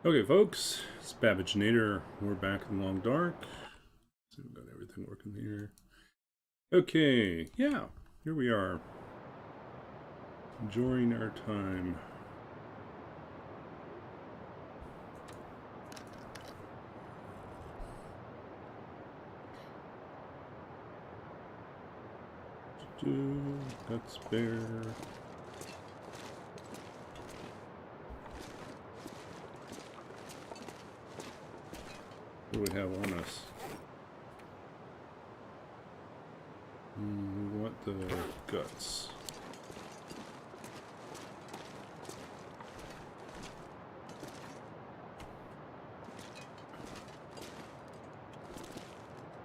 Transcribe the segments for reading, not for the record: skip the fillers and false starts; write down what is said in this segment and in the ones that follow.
Okay, folks, it's Babbage-nator. We're back in Long Dark. So we've got everything working here. Okay, yeah, here we are. Enjoying our time. Got spare. What do we have on us? We want the guts.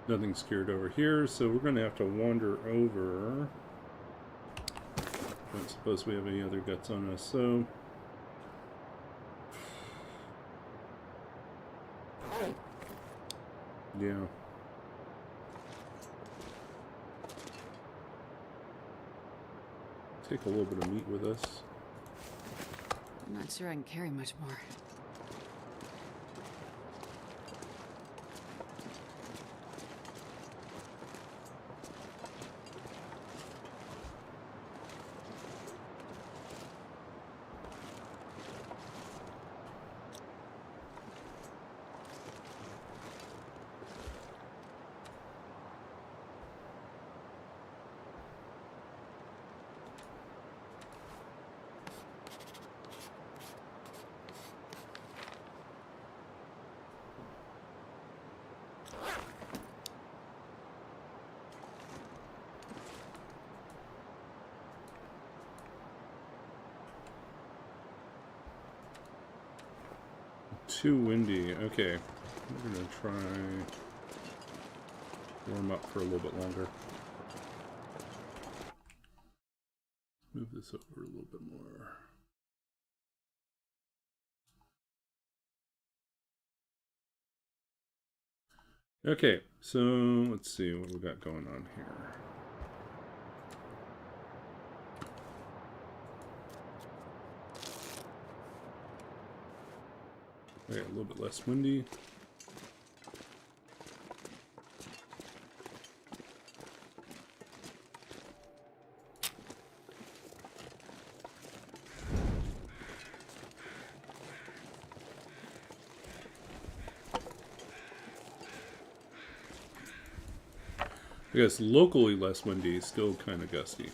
Nothing scared over here, so we're going to have to wander over. I don't suppose we have any other guts on us, so... yeah. Take a little bit of meat with us. I'm not sure I can carry much more. Too windy. Okay, we're gonna try warm up for a little bit longer. Move this over a little bit more. Okay, so let's see what we got going on here. Okay, a little bit less windy. I guess locally less windy, still kind of gusty.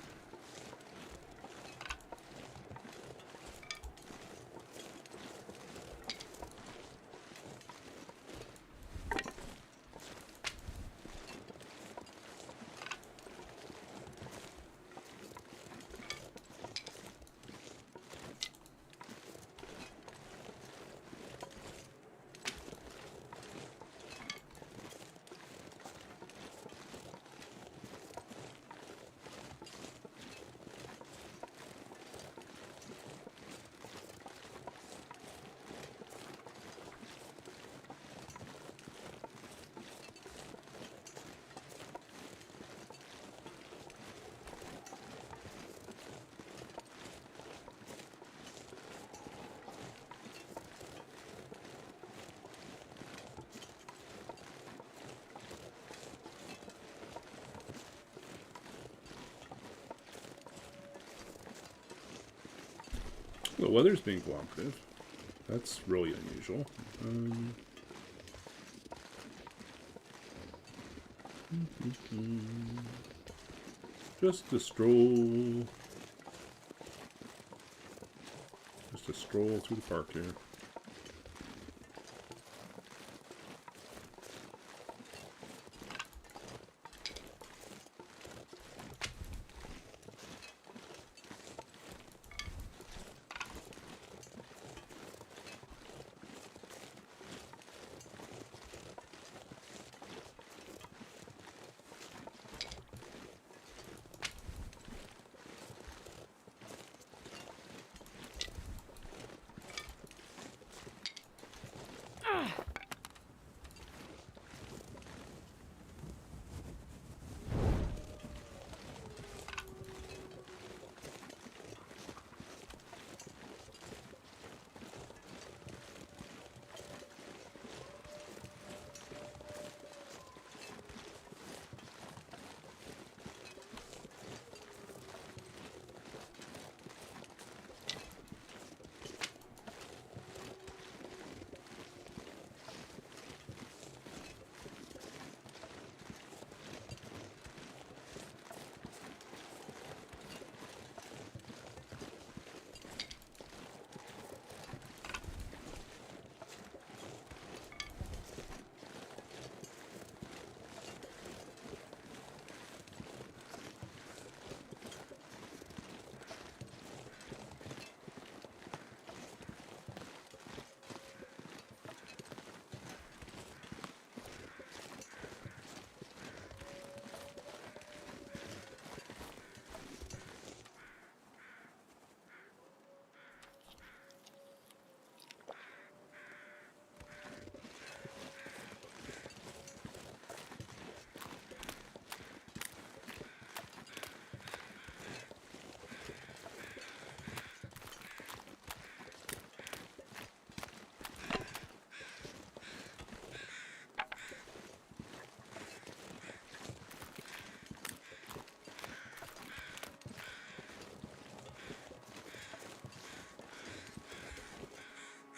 The weather's being cooperative. That's really unusual. Just a stroll. Just a stroll through the park here.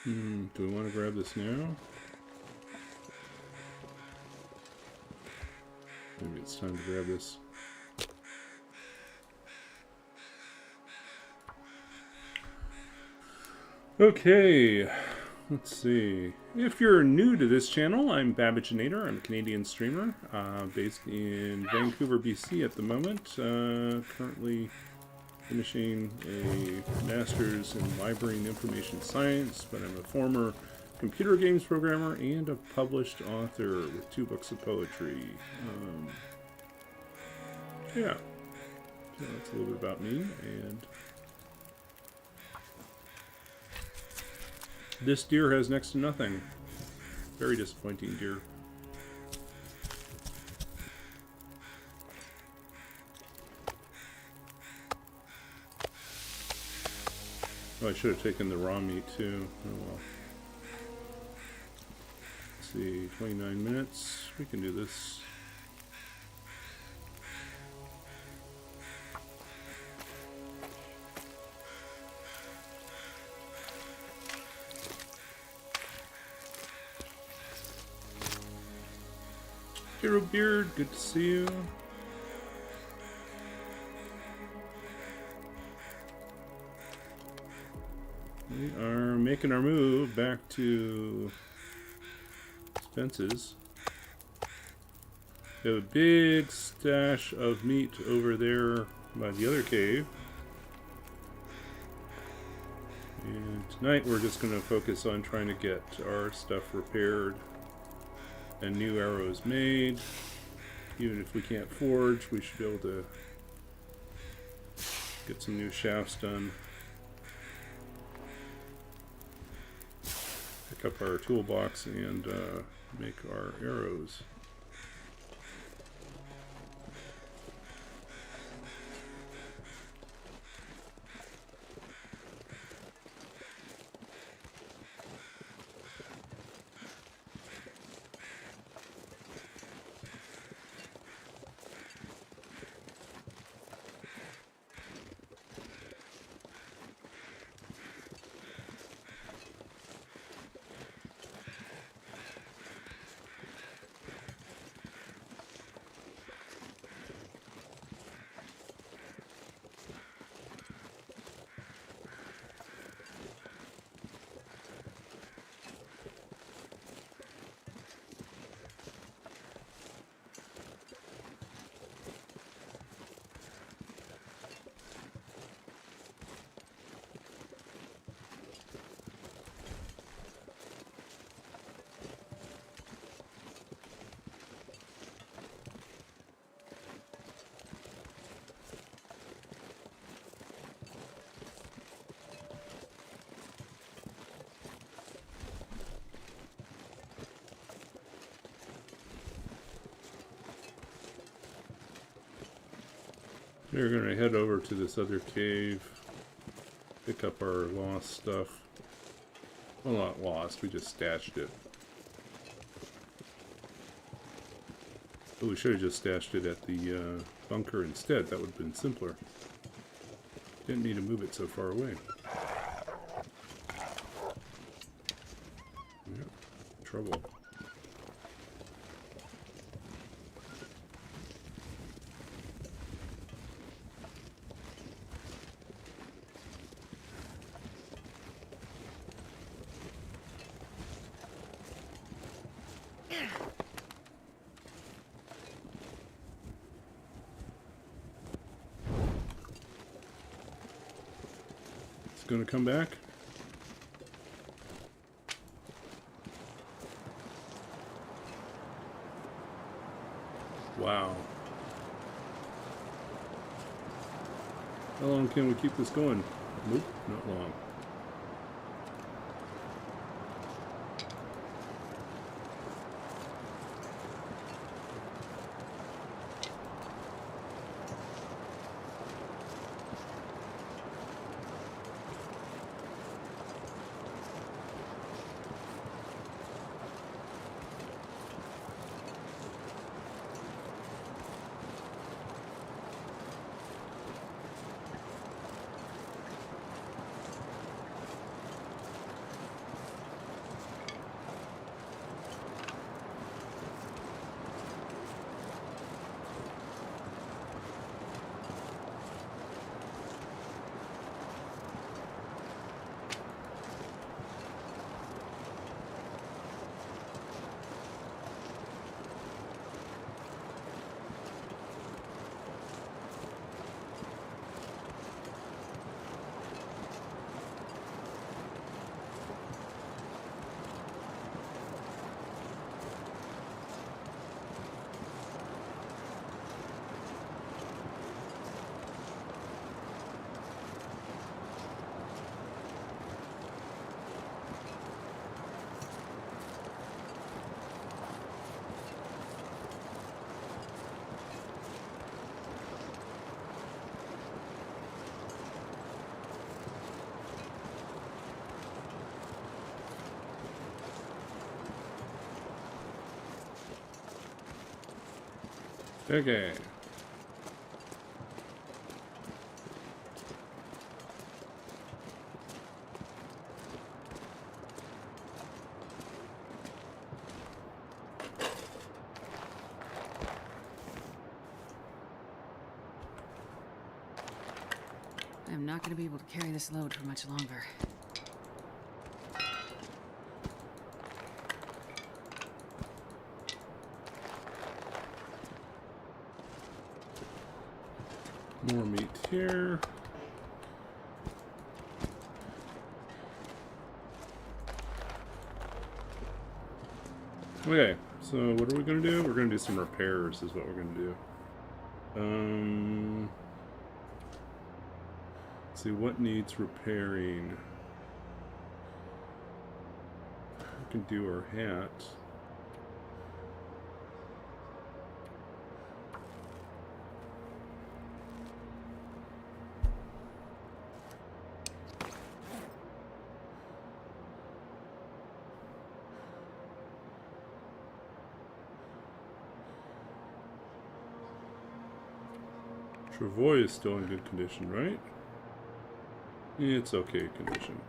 Do we want to grab this now? Maybe it's time to grab this. Okay, let's see. If you're new to this channel, I'm Babbageinator. I'm a Canadian streamer based in Vancouver, BC at the moment. Currently finishing a master's in library and information science, but I'm a former computer games programmer and a published author with 2 books of poetry. Yeah, so that's a little bit about me. And this deer has next to nothing. Very disappointing deer. Oh, I should have taken the raw meat too. Oh well. Let's see, 29 minutes. We can do this. Hero Beard, good to see you. We are making our move back to Spence's. We have a big stash of meat over there by the other cave. And tonight we're just going to focus on trying to get our stuff repaired and new arrows made. Even if we can't forge, we should be able to get some new shafts done. Pick up our toolbox and make our arrows. We're going to head over to this other cave, pick up our lost stuff. Well, not lost, we just stashed it. But we should have just stashed it at the bunker instead. That would have been simpler. Didn't need to move it so far away. Yep, trouble. Gonna come back. Wow. How long can we keep this going? Nope, not long. Okay. I'm not going to be able to carry this load for much longer. More meat here. Okay, so what are we going to do? We're going to do some repairs is what we're going to do. Let's see, what needs repairing? We can do our hat. Travois is still in good condition, right? It's okay condition.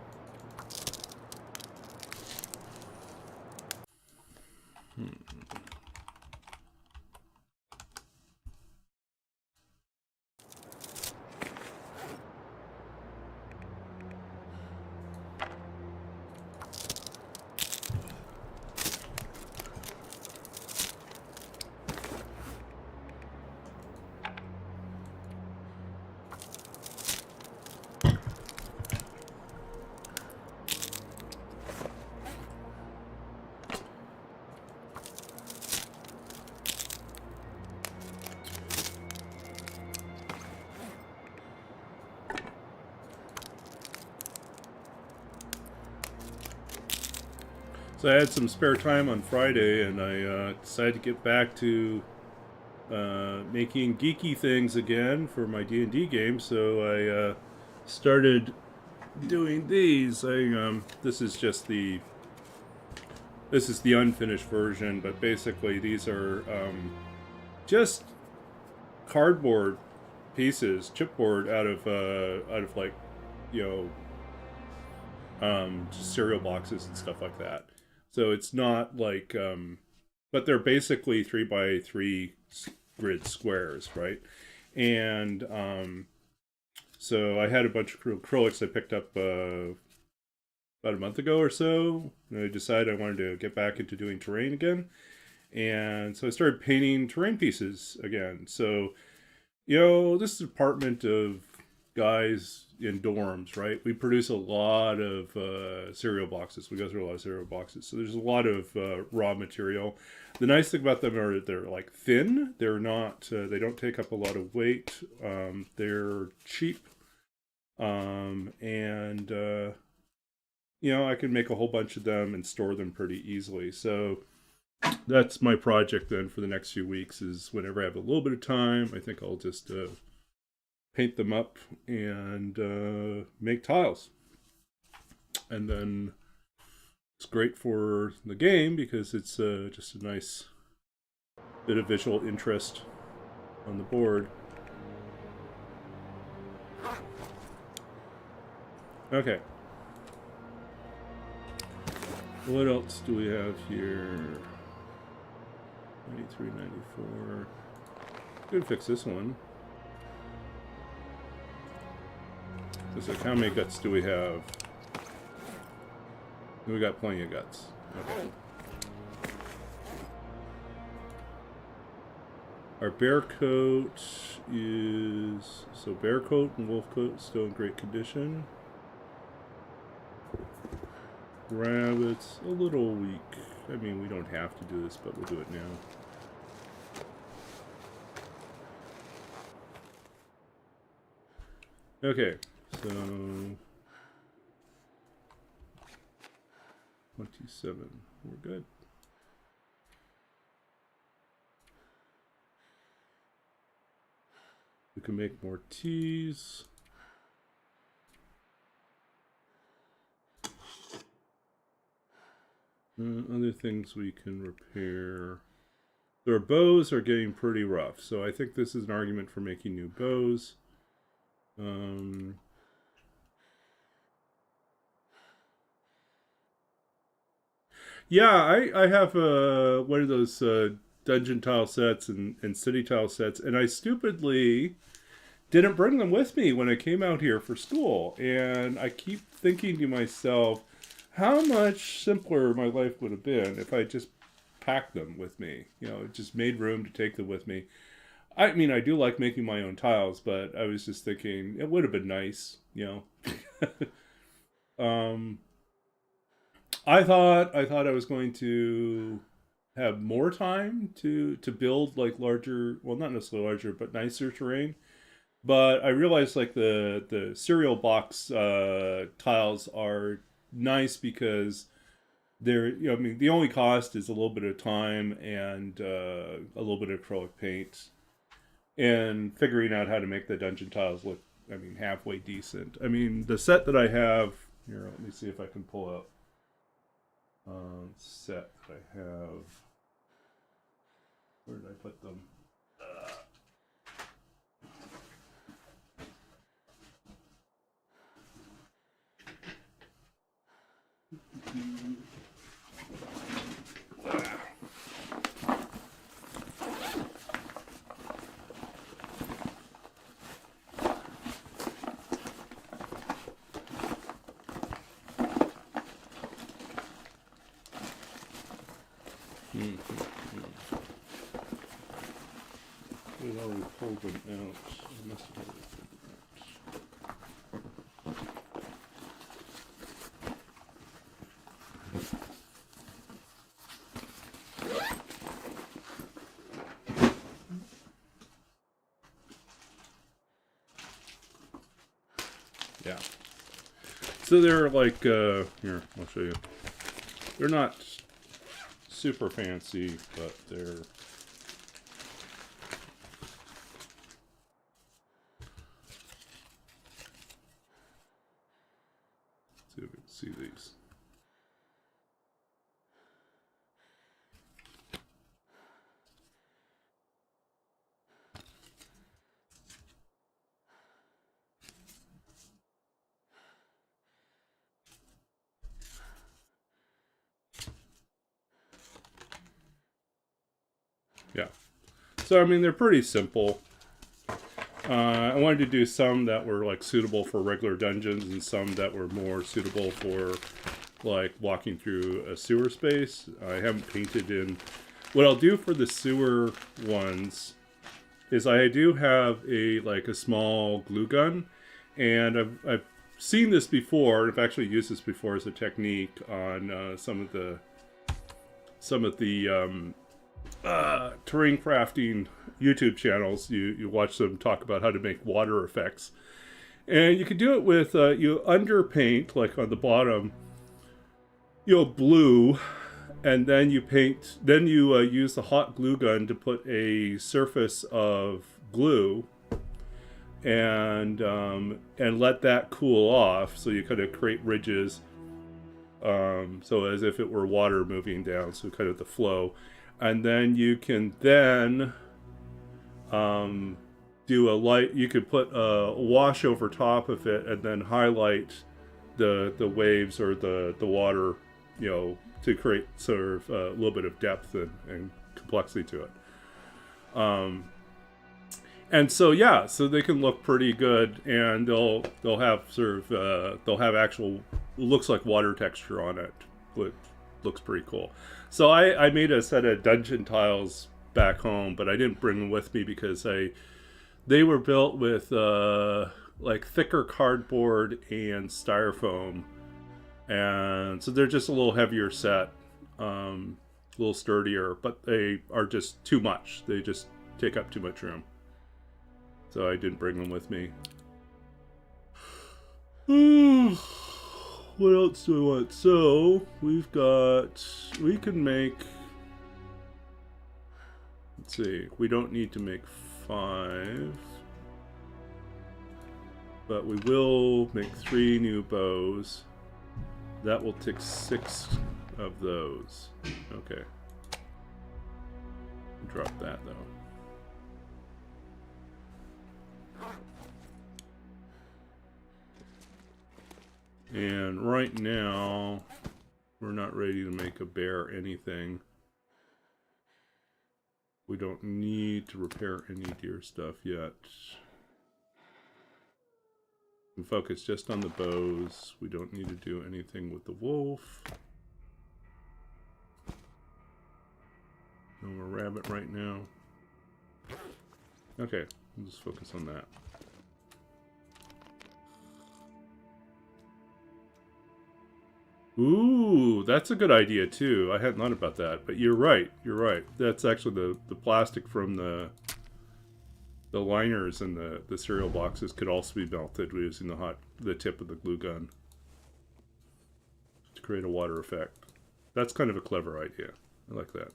So I had some spare time on Friday, and I decided to get back to making geeky things again for my D&D game. So I started doing these. This is just the unfinished version, but basically these are just cardboard pieces, chipboard out of like, you know, just cereal boxes and stuff like that. So it's not like, but they're basically 3x3 grid squares, right? And so I had a bunch of acrylics I picked up about a month ago or so. And I decided I wanted to get back into doing terrain again. And so I started painting terrain pieces again. So, you know, this is a department of guys in dorms, right? We produce a lot of cereal boxes. We go through a lot of cereal boxes. So there's a lot of raw material. The nice thing about them are that they're like thin. They're not, they don't take up a lot of weight. They're cheap. And, you know, I can make a whole bunch of them and store them pretty easily. So that's my project then for the next few weeks is whenever I have a little bit of time, I think I'll just paint them up and make tiles. And then it's great for the game because it's just a nice bit of visual interest on the board. Okay. What else do we have here? 93, 94. Could fix this one. It's like, how many guts do we have? We got plenty of guts. Okay. Our bear coat is... So bear coat and wolf coat still in great condition. Rabbits, a little weak. I mean, we don't have to do this, but we'll do it now. Okay, so 27. We're good. We can make more teas. Other things we can repair. Their bows are getting pretty rough, so I think this is an argument for making new bows. Yeah, I have one of those dungeon tile sets and city tile sets, and I stupidly didn't bring them with me when I came out here for school. And I keep thinking to myself, how much simpler my life would have been if I just packed them with me. You know, just made room to take them with me. I mean, I do like making my own tiles, but I was just thinking it would have been nice, you know. I thought I was going to have more time to build like larger, well, not necessarily larger, but nicer terrain. But I realized like the cereal box tiles are nice because they're, you know, I mean, the only cost is a little bit of time and a little bit of acrylic paint and figuring out how to make the dungeon tiles look, I mean, halfway decent. I mean, the set that I have here, let me see if I can pull up set that I have. Where did I put them? We already pulled them out. I must have already pulled them out. Yeah. So they're like, here, I'll show you. They're not super fancy, but they're... See if we can see these. Yeah. So, I mean, they're pretty simple. I wanted to do some that were like suitable for regular dungeons and some that were more suitable for like walking through a sewer space. I haven't painted in. What I'll do for the sewer ones is I do have a small glue gun, and I've seen this before. I've actually used this before as a technique on some of the terrain crafting YouTube channels. You watch them talk about how to make water effects, and you can do it with you underpaint like on the bottom, you know, blue, and then you paint. Then you use the hot glue gun to put a surface of glue, and let that cool off. So you kind of create ridges, so as if it were water moving down. So kind of the flow. And then you can then do a light. You could put a wash over top of it, and then highlight the waves or the water, you know, to create sort of a little bit of depth and complexity to it. And so yeah, so they can look pretty good, and they'll have sort of they'll have actual looks like water texture on it, which looks pretty cool. So I made a set of dungeon tiles back home, but I didn't bring them with me because they were built with like thicker cardboard and styrofoam, and so they're just a little heavier set, a little sturdier, but they are just too much. They just take up too much room. So I didn't bring them with me. What else do we want? So we can make, let's see, we don't need to make 5, but we will make 3 new bows. That will take 6 of those. Okay. drop that though. And right now, we're not ready to make a bear anything. We don't need to repair any deer stuff yet. We can focus just on the bows. We don't need to do anything with the wolf. No more rabbit right now. Okay, we'll just focus on that. Ooh, that's a good idea too. I hadn't thought about that, but you're right. You're right. That's actually the plastic from the liners and the cereal boxes could also be melted using the tip of the glue gun to create a water effect. That's kind of a clever idea. I like that.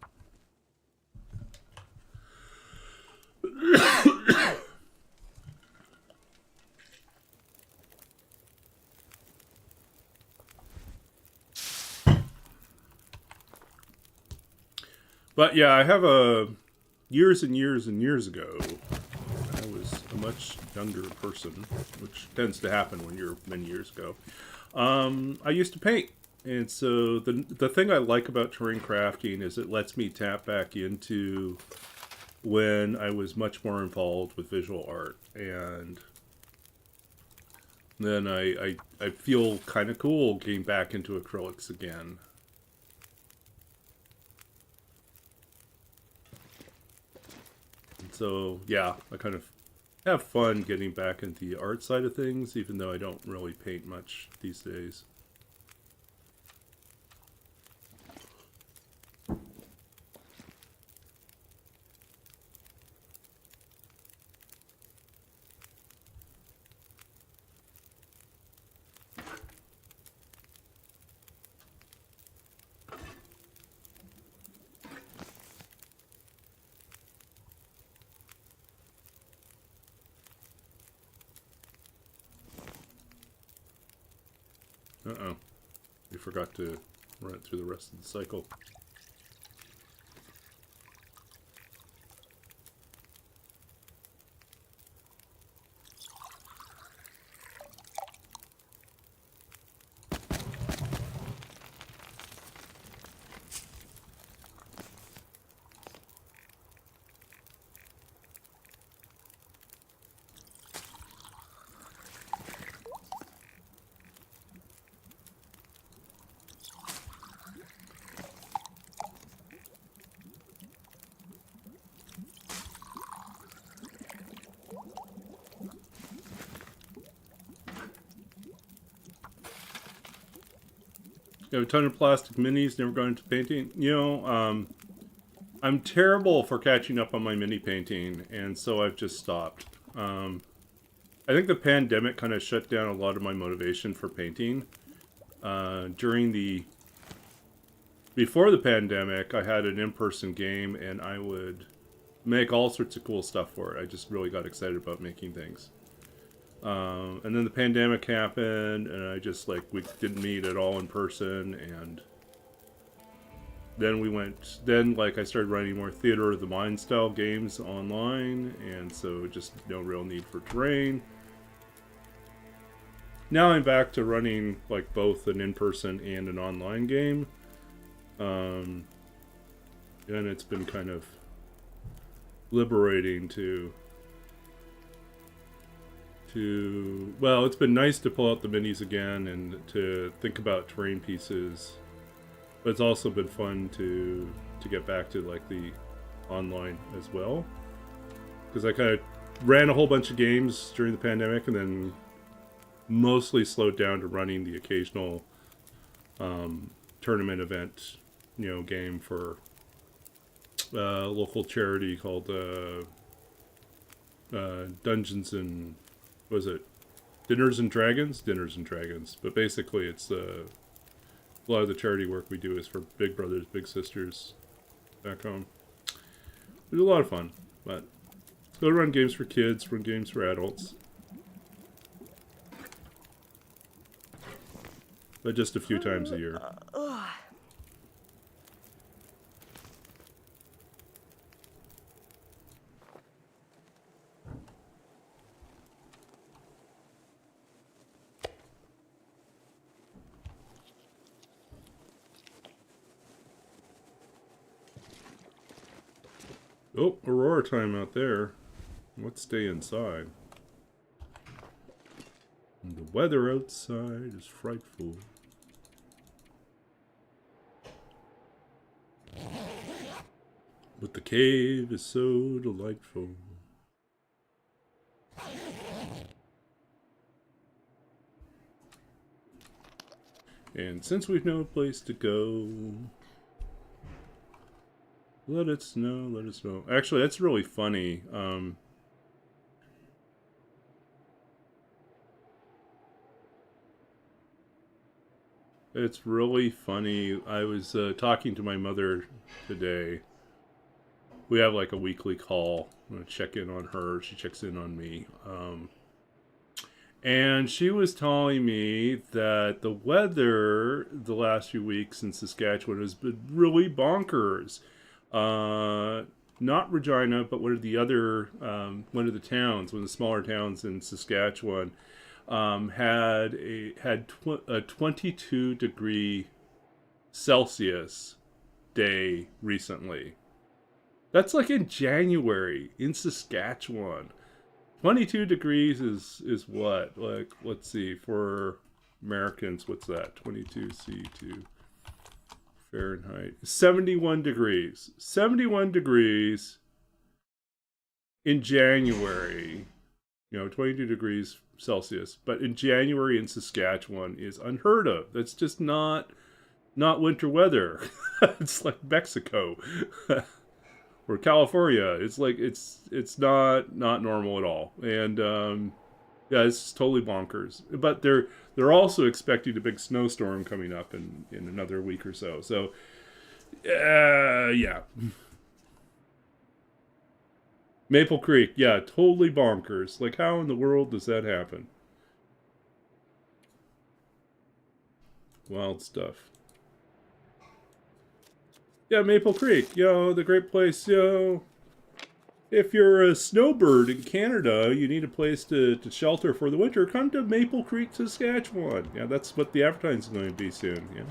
But yeah, I have years and years and years ago, I was a much younger person, which tends to happen when you're many years ago. I used to paint. And so the thing I like about terrain crafting is it lets me tap back into when I was much more involved with visual art. And then I feel kind of cool getting back into acrylics again. So, yeah, I kind of have fun getting back into the art side of things, even though I don't really paint much these days. Uh-oh. We forgot to run it through the rest of the cycle. You have a ton of plastic minis, never gone into painting. You know, I'm terrible for catching up on my mini painting, and so I've just stopped. I think the pandemic kind of shut down a lot of my motivation for painting. Before the pandemic, I had an in-person game, and I would make all sorts of cool stuff for it. I just really got excited about making things. And then the pandemic happened, and we didn't meet at all in person, and then I started running more theater of the mind style games online, and so just no real need for terrain. Now I'm back to running like both an in-person and an online game. And it's been kind of liberating well, it's been nice to pull out the minis again and to think about terrain pieces, but it's also been fun to get back to like the online as well, because I kind of ran a whole bunch of games during the pandemic and then mostly slowed down to running the occasional tournament event, game for a local charity called Dungeons and was it Dinners and Dragons? Dinners and Dragons. But basically it's a lot of the charity work we do is for Big Brothers, Big Sisters back home. It was a lot of fun, but go run games for kids, run games for adults. But just a few times a year. Oh, Aurora time out there. Let's stay inside. And the weather outside is frightful. But the cave is so delightful. And since we've no place to go, let it snow, let it snow. Actually, that's really funny. It's really funny. I was talking to my mother today. We have like a weekly call. I'm gonna check in on her. She checks in on me. And she was telling me that the weather the last few weeks in Saskatchewan has been really bonkers. Not Regina, but one of the other, one of the towns, one of the smaller towns in Saskatchewan, had a 22-degree Celsius day recently. That's like in January in Saskatchewan. 22 degrees is what? Like, let's see, for Americans, what's that? 22 C2 Fahrenheit. 71 degrees. 71 degrees in January. 22 degrees Celsius. But in January in Saskatchewan is unheard of. That's just not winter weather. It's like Mexico. Or California. It's like it's not normal at all. And yeah, it's totally bonkers. But they're also expecting a big snowstorm coming up in another week or so. So yeah. Maple Creek, yeah, totally bonkers. Like, how in the world does that happen? Wild stuff. Yeah, Maple Creek, the great place, if you're a snowbird in Canada, you need a place to shelter for the winter, come to Maple Creek, Saskatchewan. Yeah, that's what the advertising is going to be soon, yeah.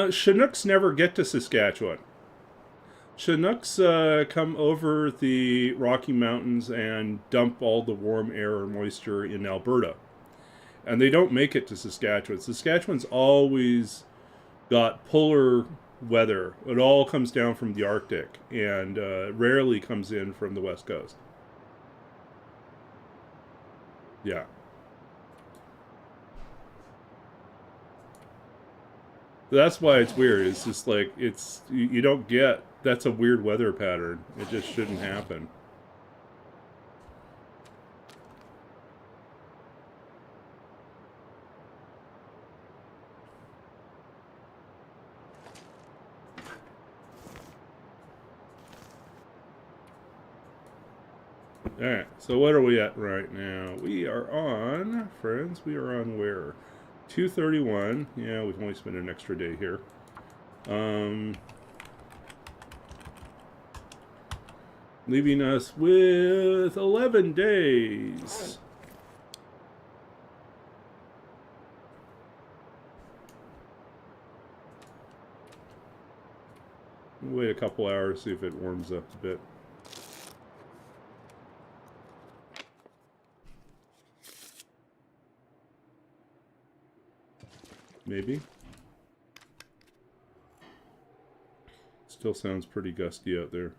Chinooks never get to Saskatchewan. Chinooks come over the Rocky Mountains and dump all the warm air and moisture in Alberta. And they don't make it to Saskatchewan. Saskatchewan's always got polar weather. It all comes down from the Arctic and rarely comes in from the West Coast. Yeah. That's why it's weird. It's just like, you don't get, that's a weird weather pattern. It just shouldn't happen. Alright, so what are we at right now? We are on, friends, we are on where? 231. Yeah, we've only spent an extra day here. Leaving us with 11 days. Wait a couple hours, see if it warms up a bit. Maybe. Still sounds pretty gusty out there.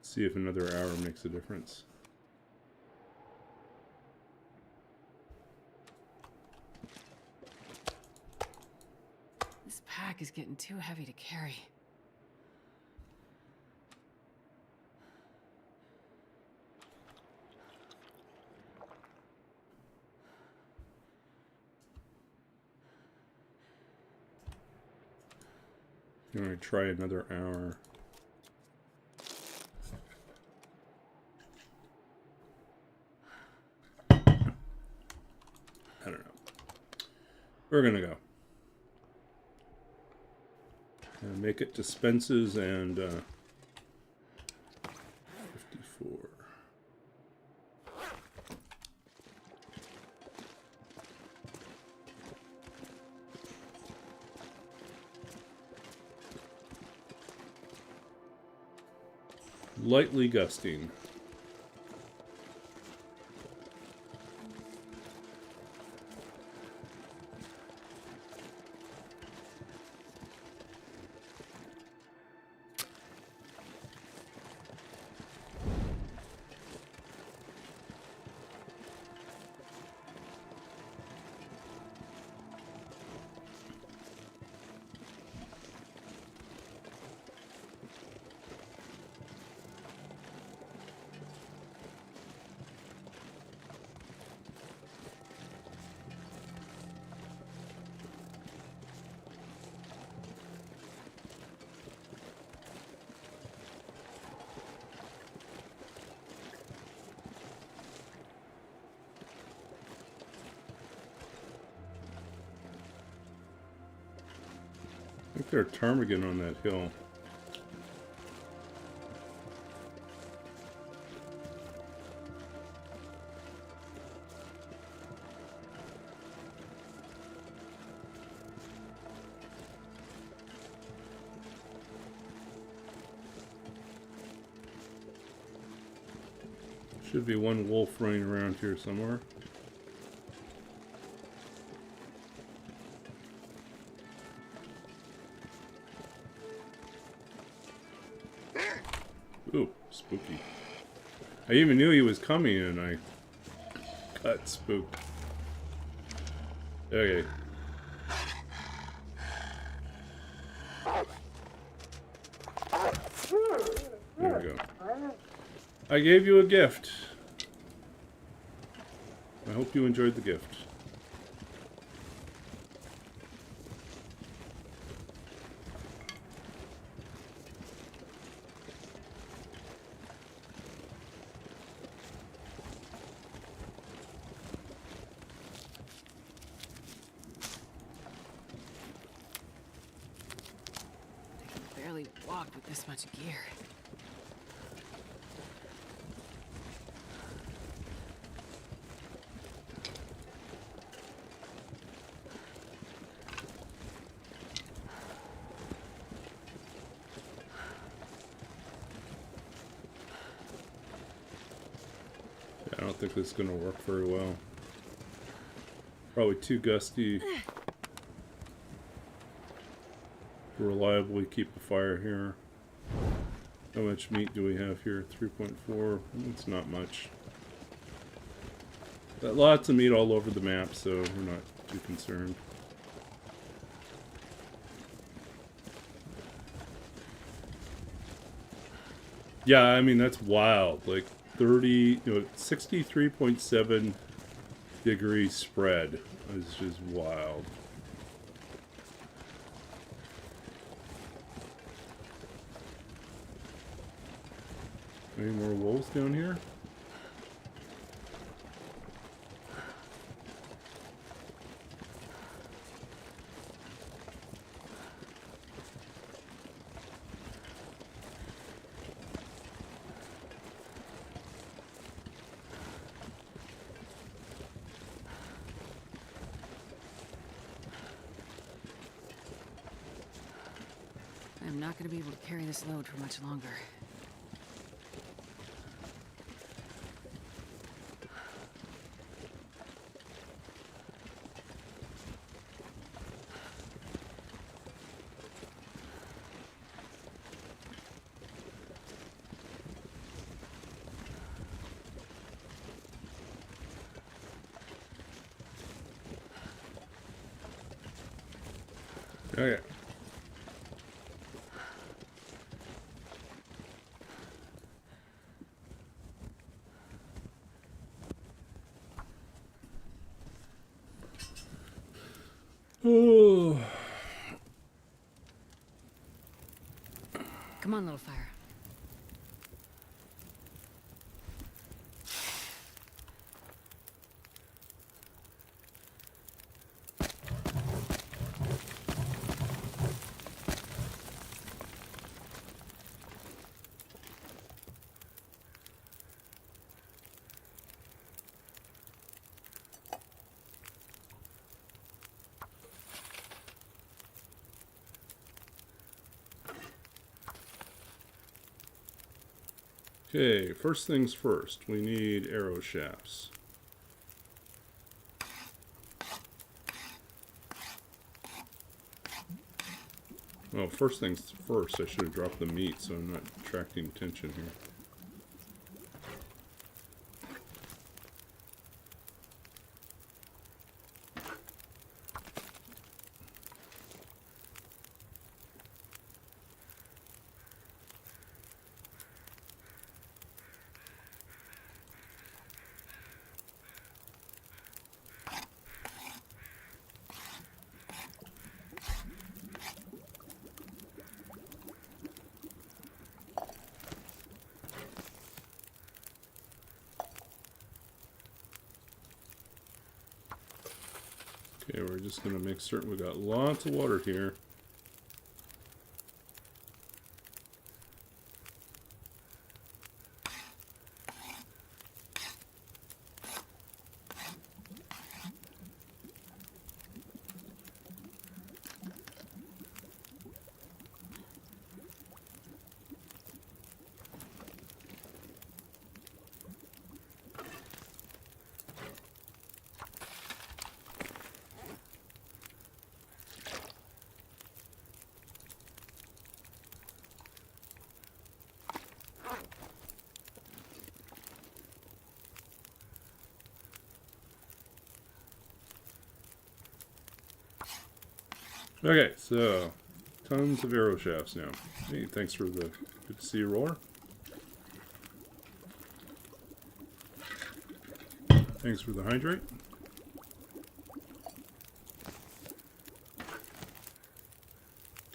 See if another hour makes a difference. This pack is getting too heavy to carry. I'm gonna try another hour. We're gonna go. Make it to Spence's and 54. Lightly gusting. I think they're ptarmigan on that hill. Should be one wolf running around here somewhere. Ooh, spooky. I even knew he was coming and I got spooked. Okay. There we go. I gave you a gift. I hope you enjoyed the gift. Barely walked with this much gear. I don't think this is going to work very well. Probably too gusty to reliably keep a fire here. How much meat do we have here? 3.4. It's not much. Got lots of meat all over the map, so we're not too concerned. Yeah, I mean, that's wild. Like 63.7 degree spread is just wild. Any more wolves down here? I'm not going to be able to carry this load for much longer. Okay. Oh. Come on, little fire. Okay, first things first. We need arrow shafts. Well, first things first, I should have dropped the meat so I'm not attracting attention here. Okay, we're just going to make certain we got lots of water here. Okay, so tons of arrow shafts now. Hey, thanks for the good to see you, Roller. Thanks for the hydrate.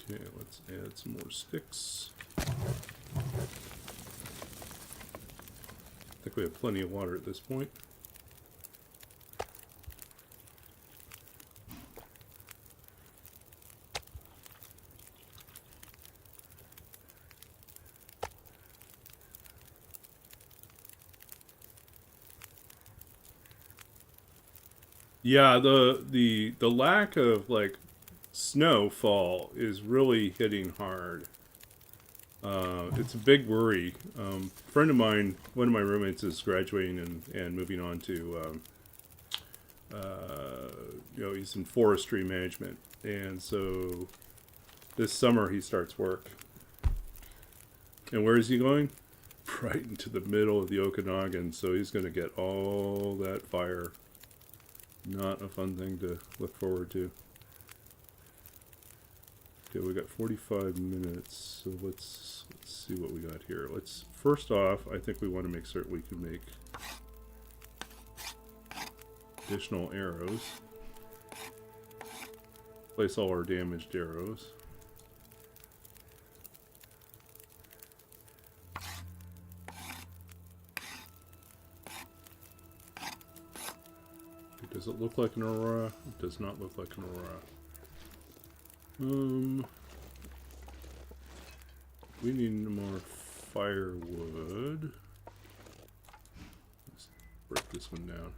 Okay, let's add some more sticks. I think we have plenty of water at this point. Yeah, the lack of like snowfall is really hitting hard. It's a big worry. A friend of mine, one of my roommates, is graduating and moving on to, he's in forestry management, and so this summer he starts work. And where is he going? Right into the middle of the Okanagan, so he's going to get all that fire. Not a fun thing to look forward to. Okay, we got 45 minutes, so let's see what we got here. Let's first off, I think we want to make certain we can make additional arrows. Place all our damaged arrows. Does it look like an aurora? It does not look like an aurora. We need more firewood. Let's break this one down.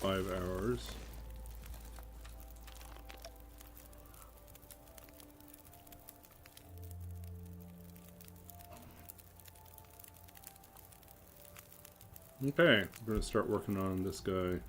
$5. Okay, we're gonna start working on this guy.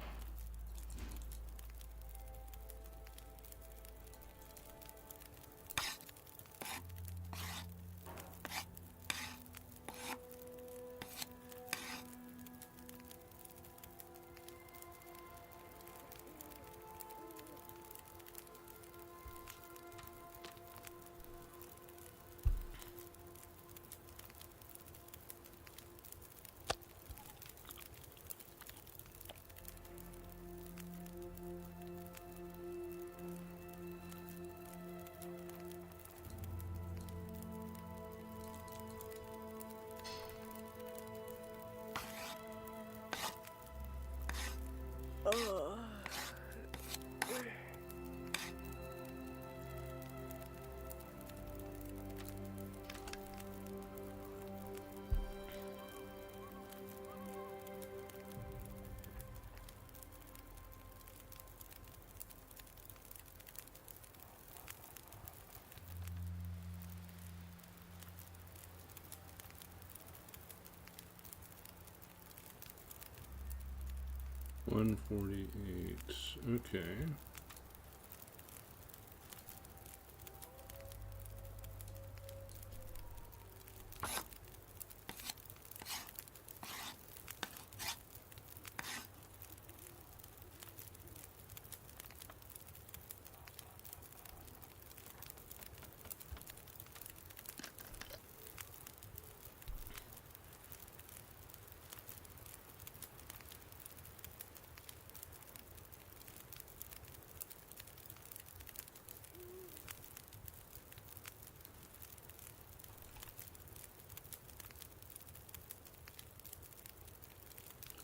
148. Okay.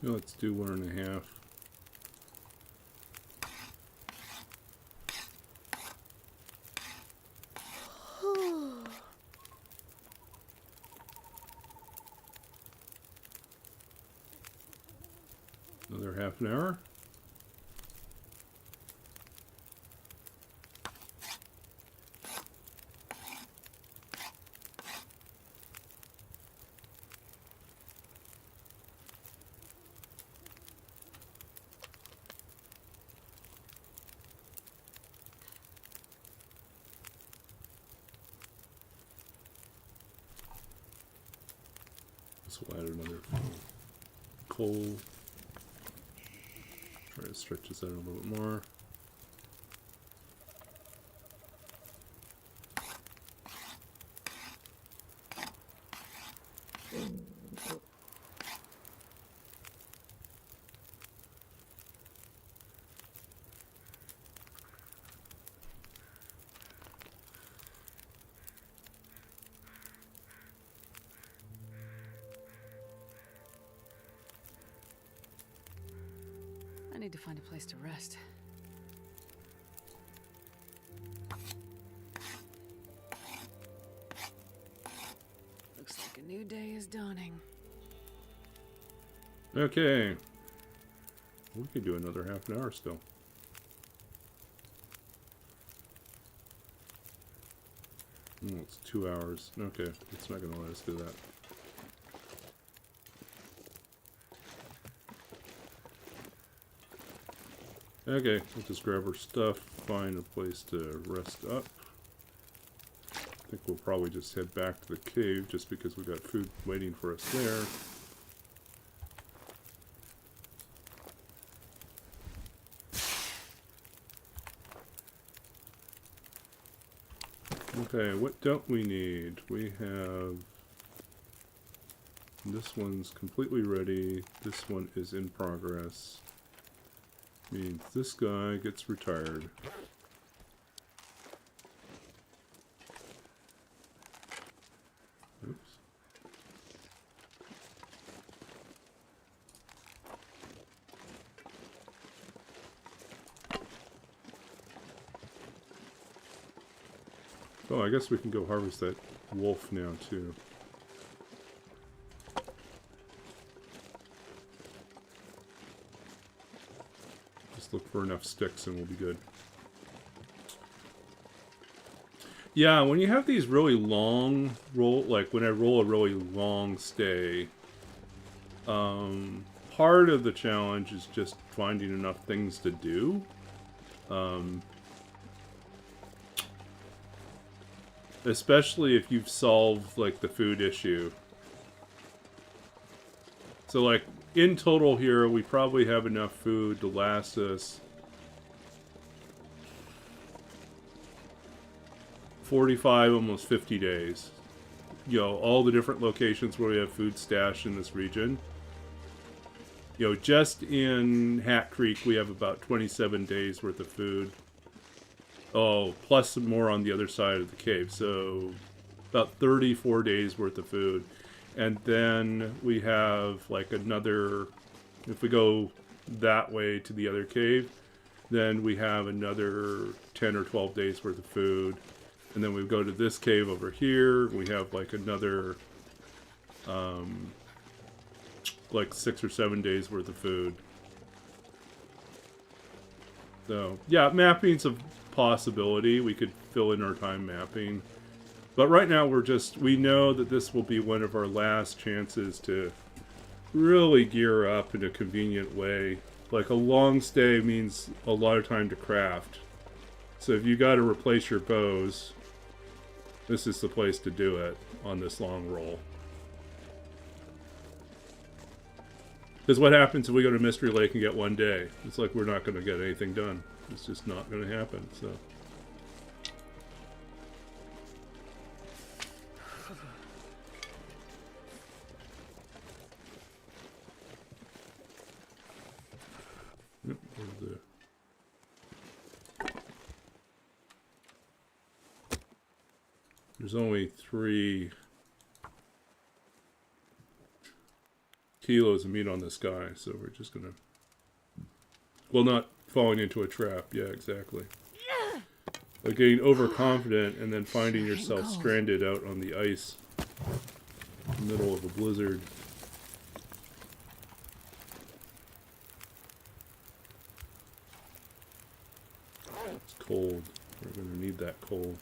Let's do 1.5. Another half an hour. This will add another coal. Try to stretch this out a little bit more. I need to find a place to rest. Looks like a new day is dawning. Okay. We could do another half an hour still. Oh, it's 2 hours. Okay, it's not going to let us do that. Okay, we'll just grab our stuff, find a place to rest up. I think we'll probably just head back to the cave just because we got food waiting for us there. Okay, what don't we need? We have... This one's completely ready. This one is in progress. Means this guy gets retired. Oops. Oh, I guess we can go harvest that wolf now too. Look for enough sticks and we'll be good. Yeah, when you have these really long like when I roll a really long stay, part of the challenge is just finding enough things to do. Especially if you've solved like the food issue. So like in total here, we probably have enough food to last us 45, almost 50 days. You know, all the different locations where we have food stashed in this region. You know, just in Hat Creek, we have about 27 days worth of food. Oh, plus some more on the other side of the cave. So about 34 days worth of food. And then we have like another, if we go that way to the other cave, then we have another 10 or 12 days worth of food. And then we go to this cave over here, we have like another like 6 or 7 days worth of food. So yeah, mapping's a possibility. We could fill in our time mapping. But right now we know that this will be one of our last chances to really gear up in a convenient way. Like a long stay means a lot of time to craft. So if you got to replace your bows, this is the place to do it on this long roll. Because what happens if we go to Mystery Lake and get one day? It's like we're not going to get anything done. It's just not going to happen, so... There's only 3 kilos of meat on this guy, so we're just gonna... Well, not falling into a trap. Yeah, exactly. But getting overconfident and then finding yourself stranded out on the ice in the middle of a blizzard. It's cold. We're gonna need that coal.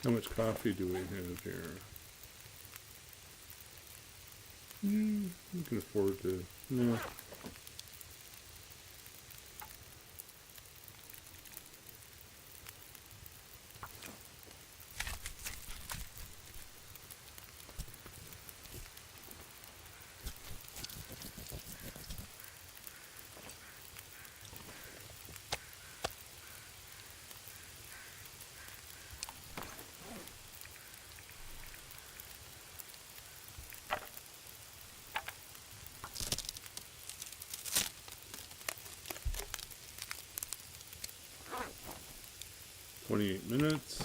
How much coffee do we have here? We can afford to... No. "28 minutes.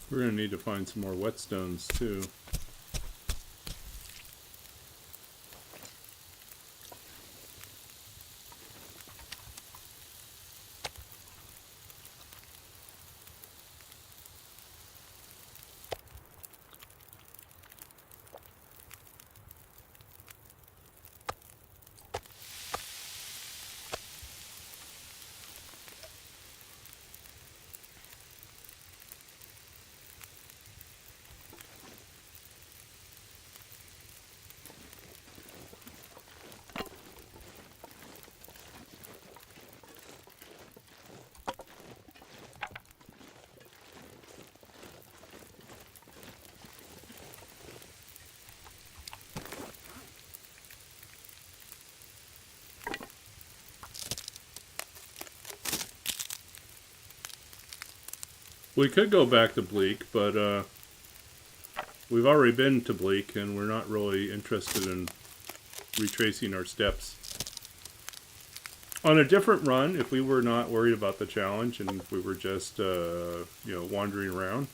We're going to need to find some more whetstones, too. We could go back to Bleak, but we've already been to Bleak, and we're not really interested in retracing our steps. On a different run, if we were not worried about the challenge, and if we were just, wandering around,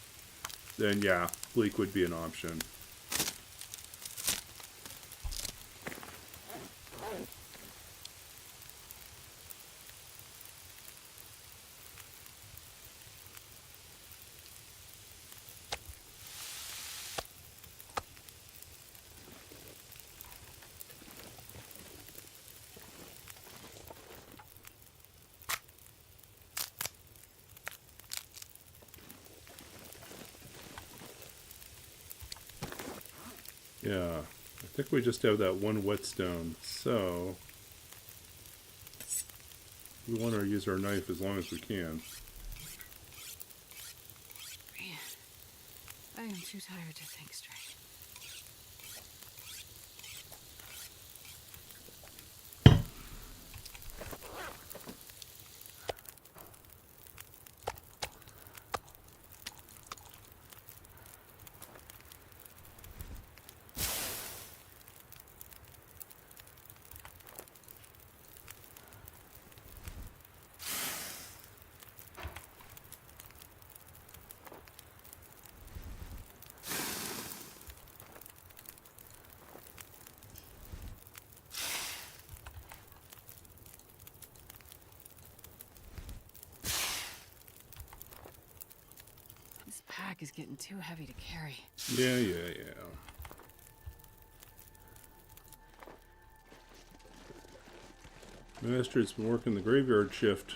then yeah, Bleak would be an option. Yeah, I think we just have that one whetstone, so We want to use our knife as long as we can. Man, I am too tired to think straight. This pack is getting too heavy to carry. Yeah. Master's been working the graveyard shift.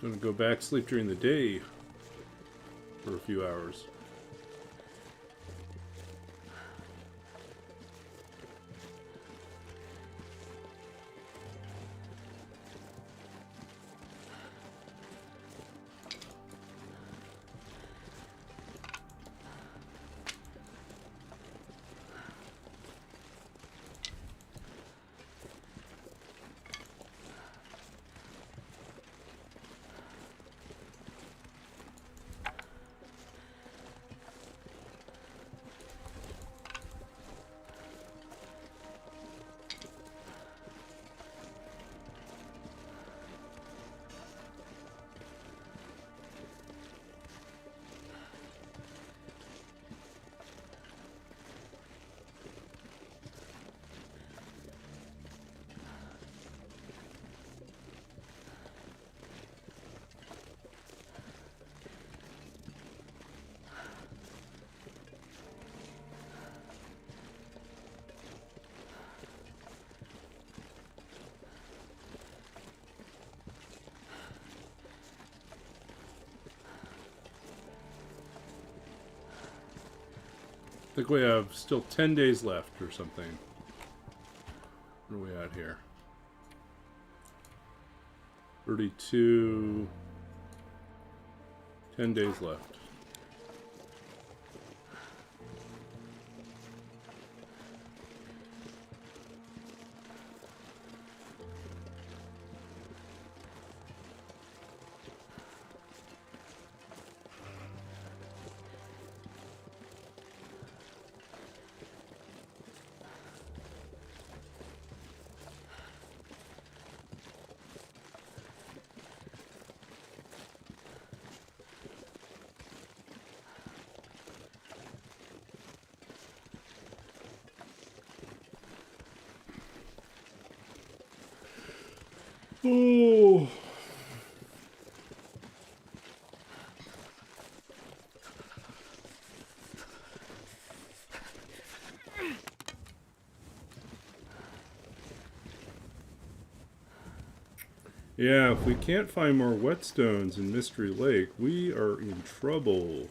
Gonna go back, sleep during the day for a few hours. I think we have still 10 days left or something. What are we at here? 32. 10 days left. Oh. Yeah, if we can't find more whetstones in Mystery Lake, we are in trouble.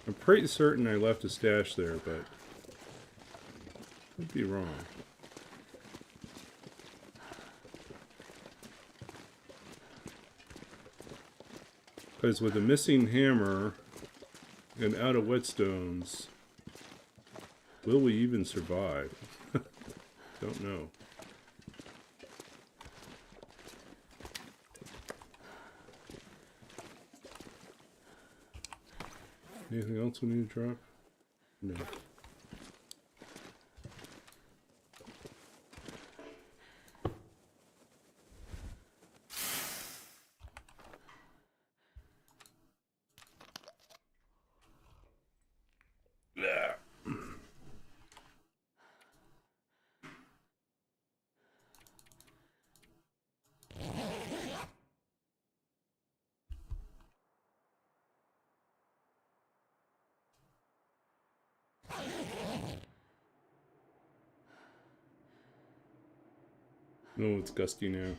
I'm pretty certain I left a stash there, but could be wrong. Because with a missing hammer and out of whetstones, will we even survive? Don't know. Anything else we need to drop? No. Oh, it's gusty now.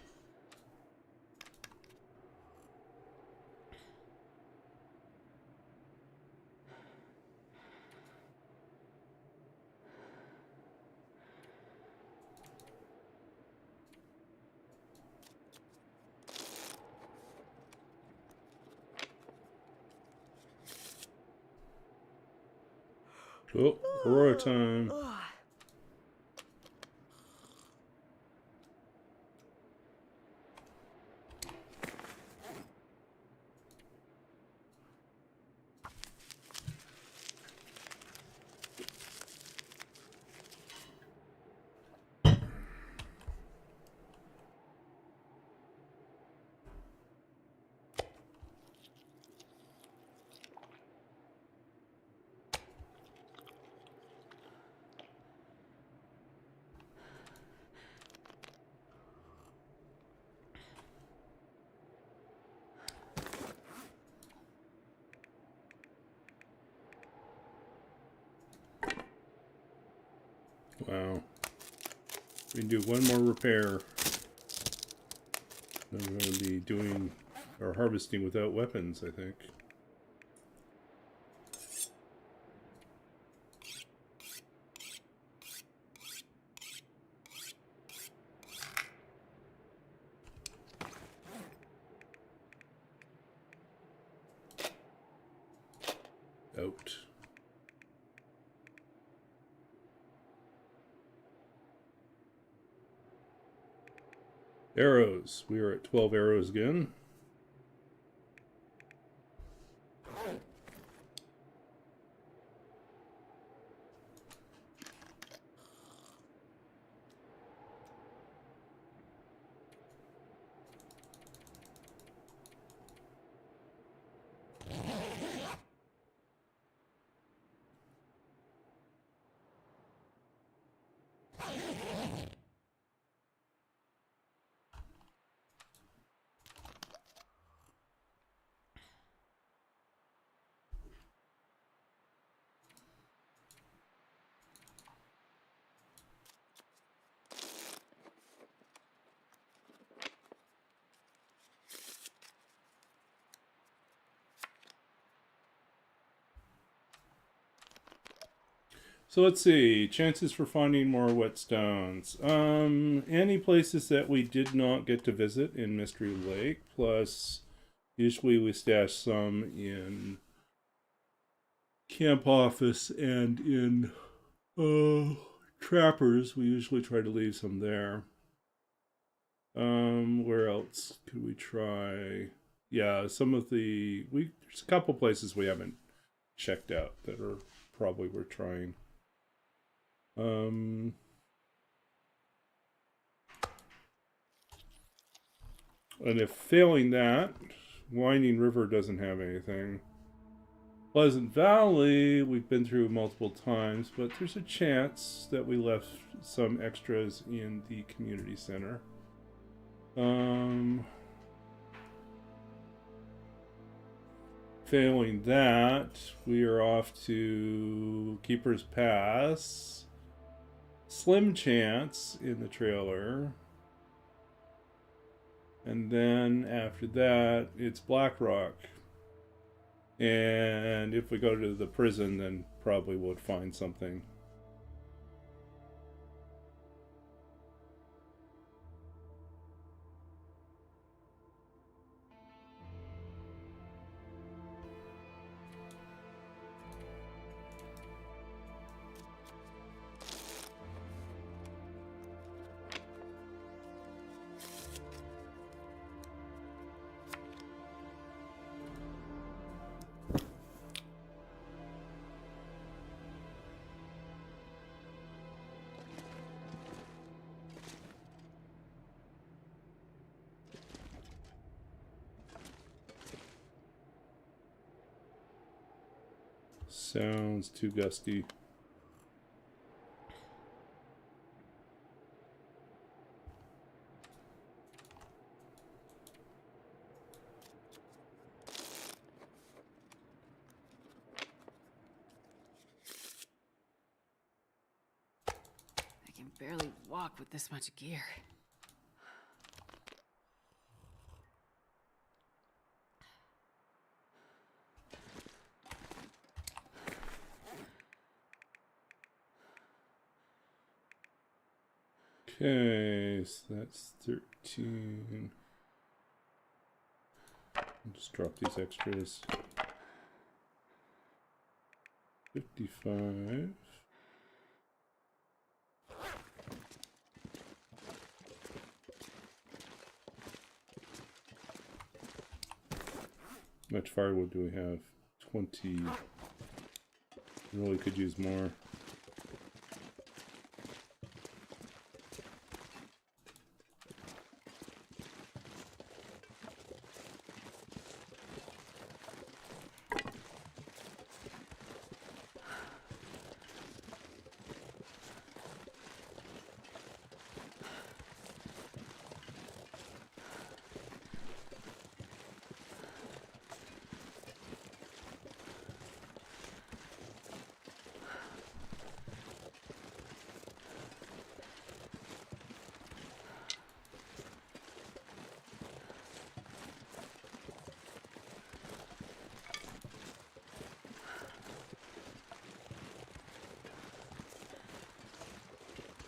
Oh, Aurora time. Wow. We can do one more repair. Then we're going to be doing our harvesting without weapons, I think. Out. Arrows. We are at 12 arrows again. So let's see, chances for finding more whetstones. Any places that we did not get to visit in Mystery Lake, plus usually we stash some in camp office and in trappers. We usually try to leave some there. Where else could we try? Yeah, some of there's a couple places we haven't checked out that are probably worth trying. And if failing that, Winding River doesn't have anything. Pleasant Valley, we've been through multiple times, but there's a chance that we left some extras in the community center. Failing that, we are off to Keeper's Pass. Slim chance in the trailer. And then after that, it's Black Rock. And if we go to the prison, then probably we'll find something. Sounds too gusty. I can barely walk with this much gear. Okay, so that's 13. I'll just drop these extras. 55. How much firewood do we have? 20. Really could use more.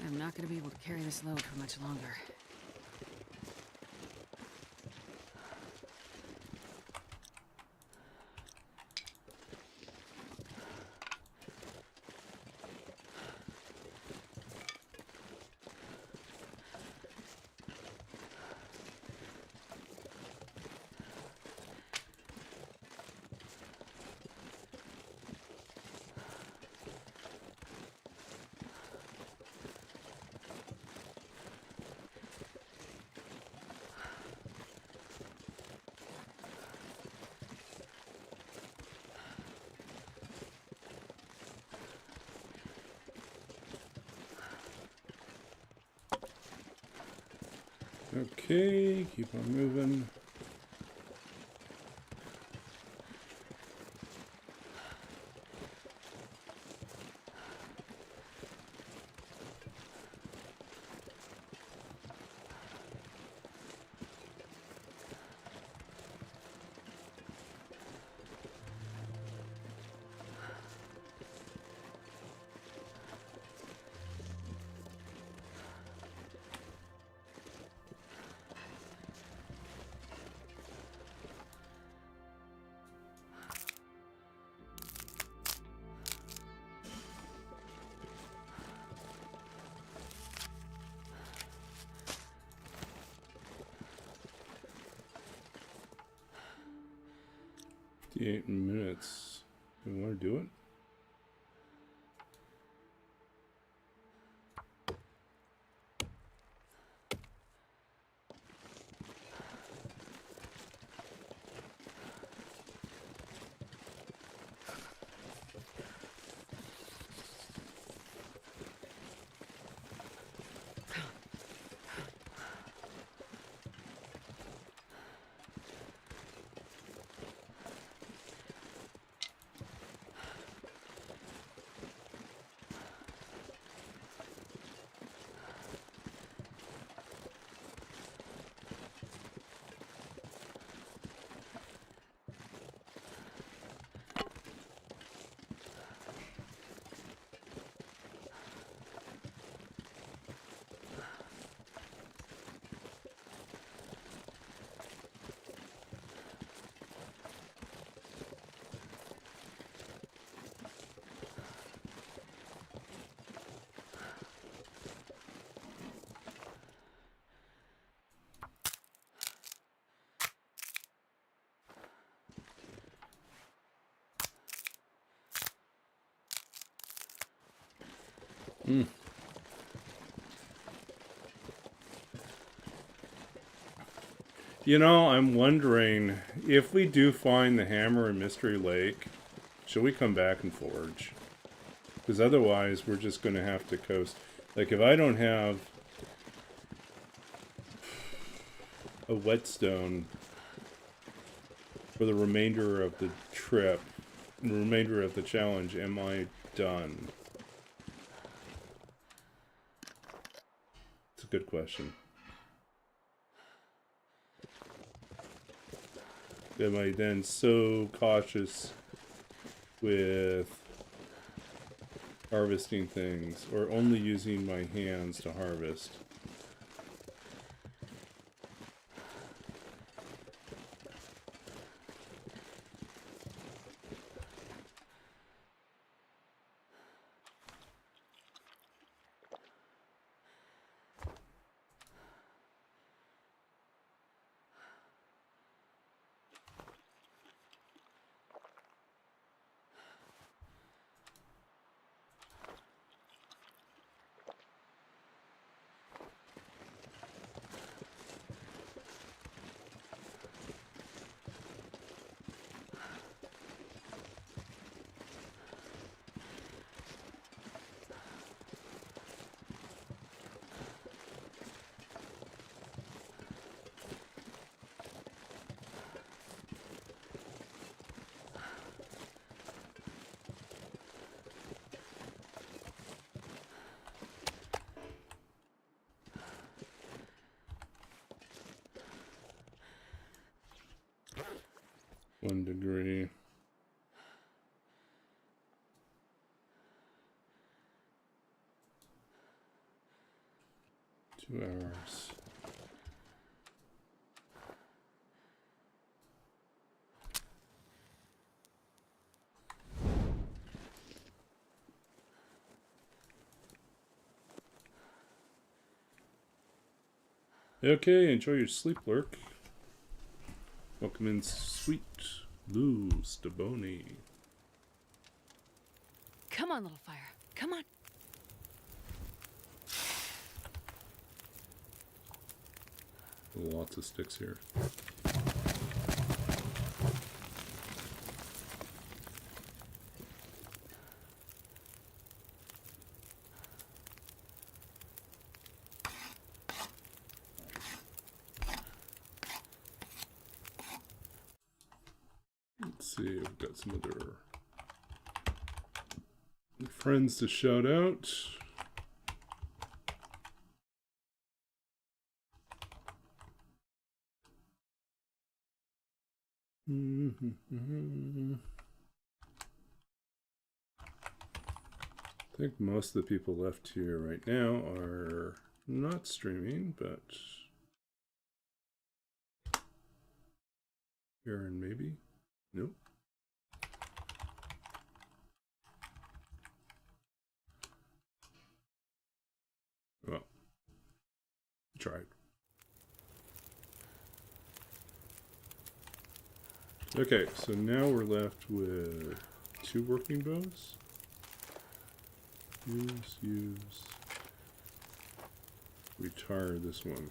I'm not gonna be able to carry this load for much longer. Okay, keep on moving. Eight minutes. You want to do it? Hmm. You know, I'm wondering if we do find the hammer in Mystery Lake, should we come back and forge? Because otherwise, we're just going to have to coast. Like, if I don't have a whetstone for the remainder of the trip, the remainder of the challenge, am I done? It's a good question. Am I then so cautious with harvesting things, or only using my hands to harvest? 1 degree. Two hours. Okay, enjoy your sleep, Lurk. Welcome in, sweet Lou Staboni. Come on, little fire. Come on. Lots of sticks here. Let's see, we've got some other friends to shout out. I think most of the people left here right now are not streaming, but Aaron maybe? Nope. Well, tried. Okay, so now we're left with 2 working bows. Use. Retire this one.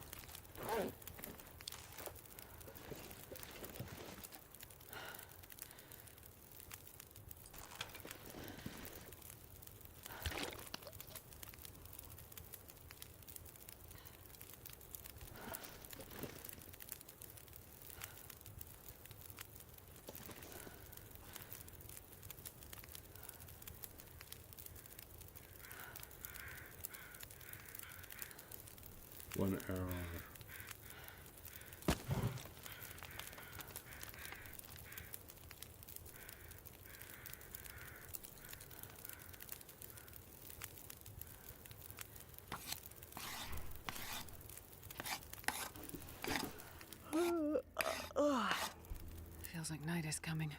One hour. Feels like night is coming.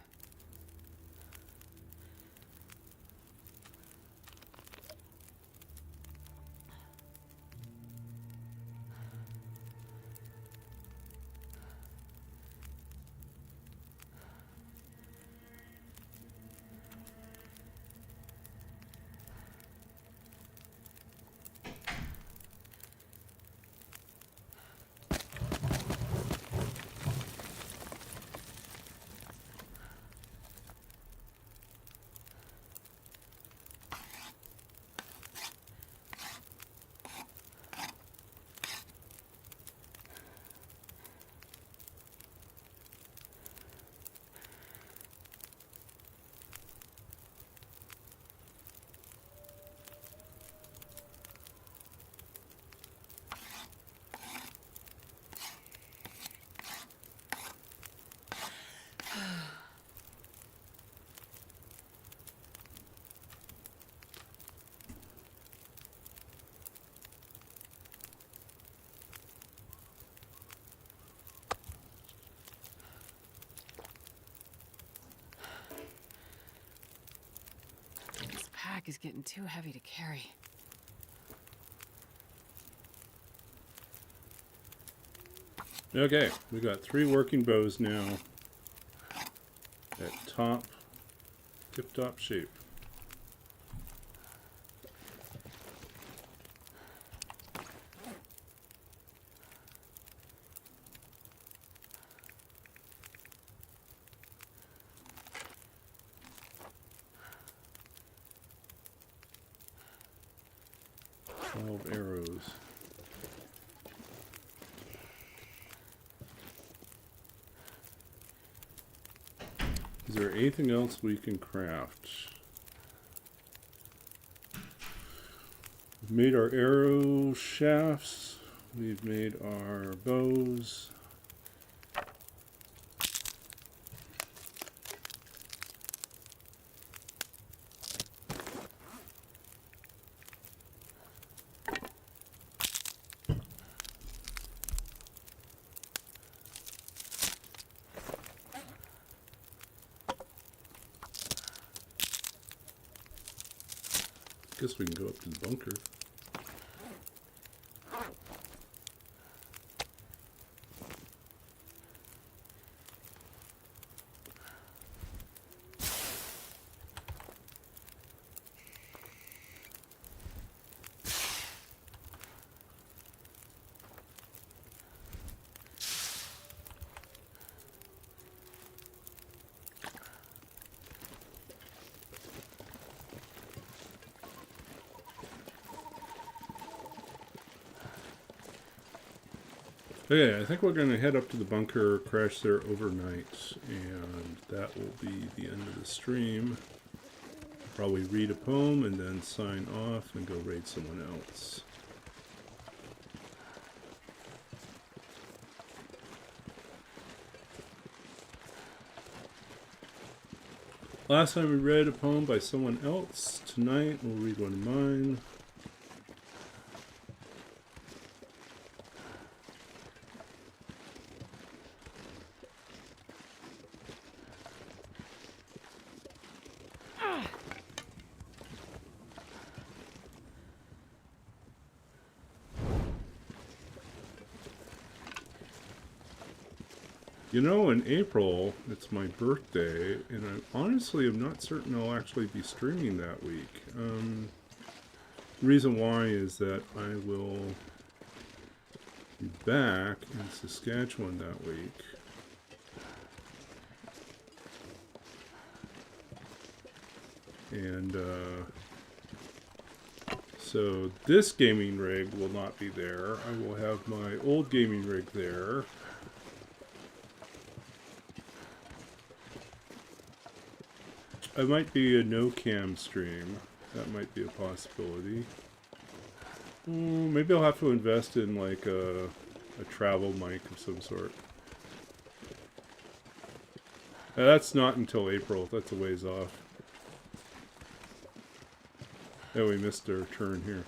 This pack is getting too heavy to carry. Okay, we got 3 working bows now at tip-top shape. Arrows. Is there anything else we can craft? We've made our arrow shafts. We've made our bows. Guess we can go up to the bunker. Okay, I think we're going to head up to the bunker, crash there overnight, and that will be the end of the stream. Probably read a poem and then sign off and go raid someone else. Last time we read a poem by someone else. Tonight we'll read one of mine. You know, in April, it's my birthday, and I honestly am not certain I'll actually be streaming that week. The reason why is that I will be back in Saskatchewan that week. And, so this gaming rig will not be there. I will have my old gaming rig there. I might be a no-cam stream. That might be a possibility. Maybe I'll have to invest in like a travel mic of some sort. That's not until April. That's a ways off. Oh, we missed our turn here.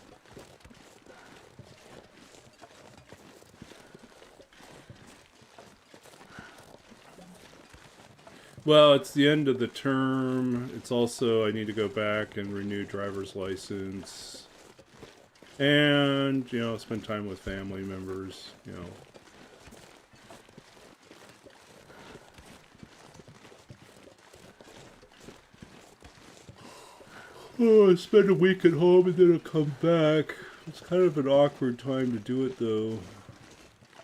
Well, it's the end of the term. It's also, I need to go back and renew driver's license. And, you know, spend time with family members, you know. Oh, spend a week at home and then I'll come back. It's kind of an awkward time to do it, though.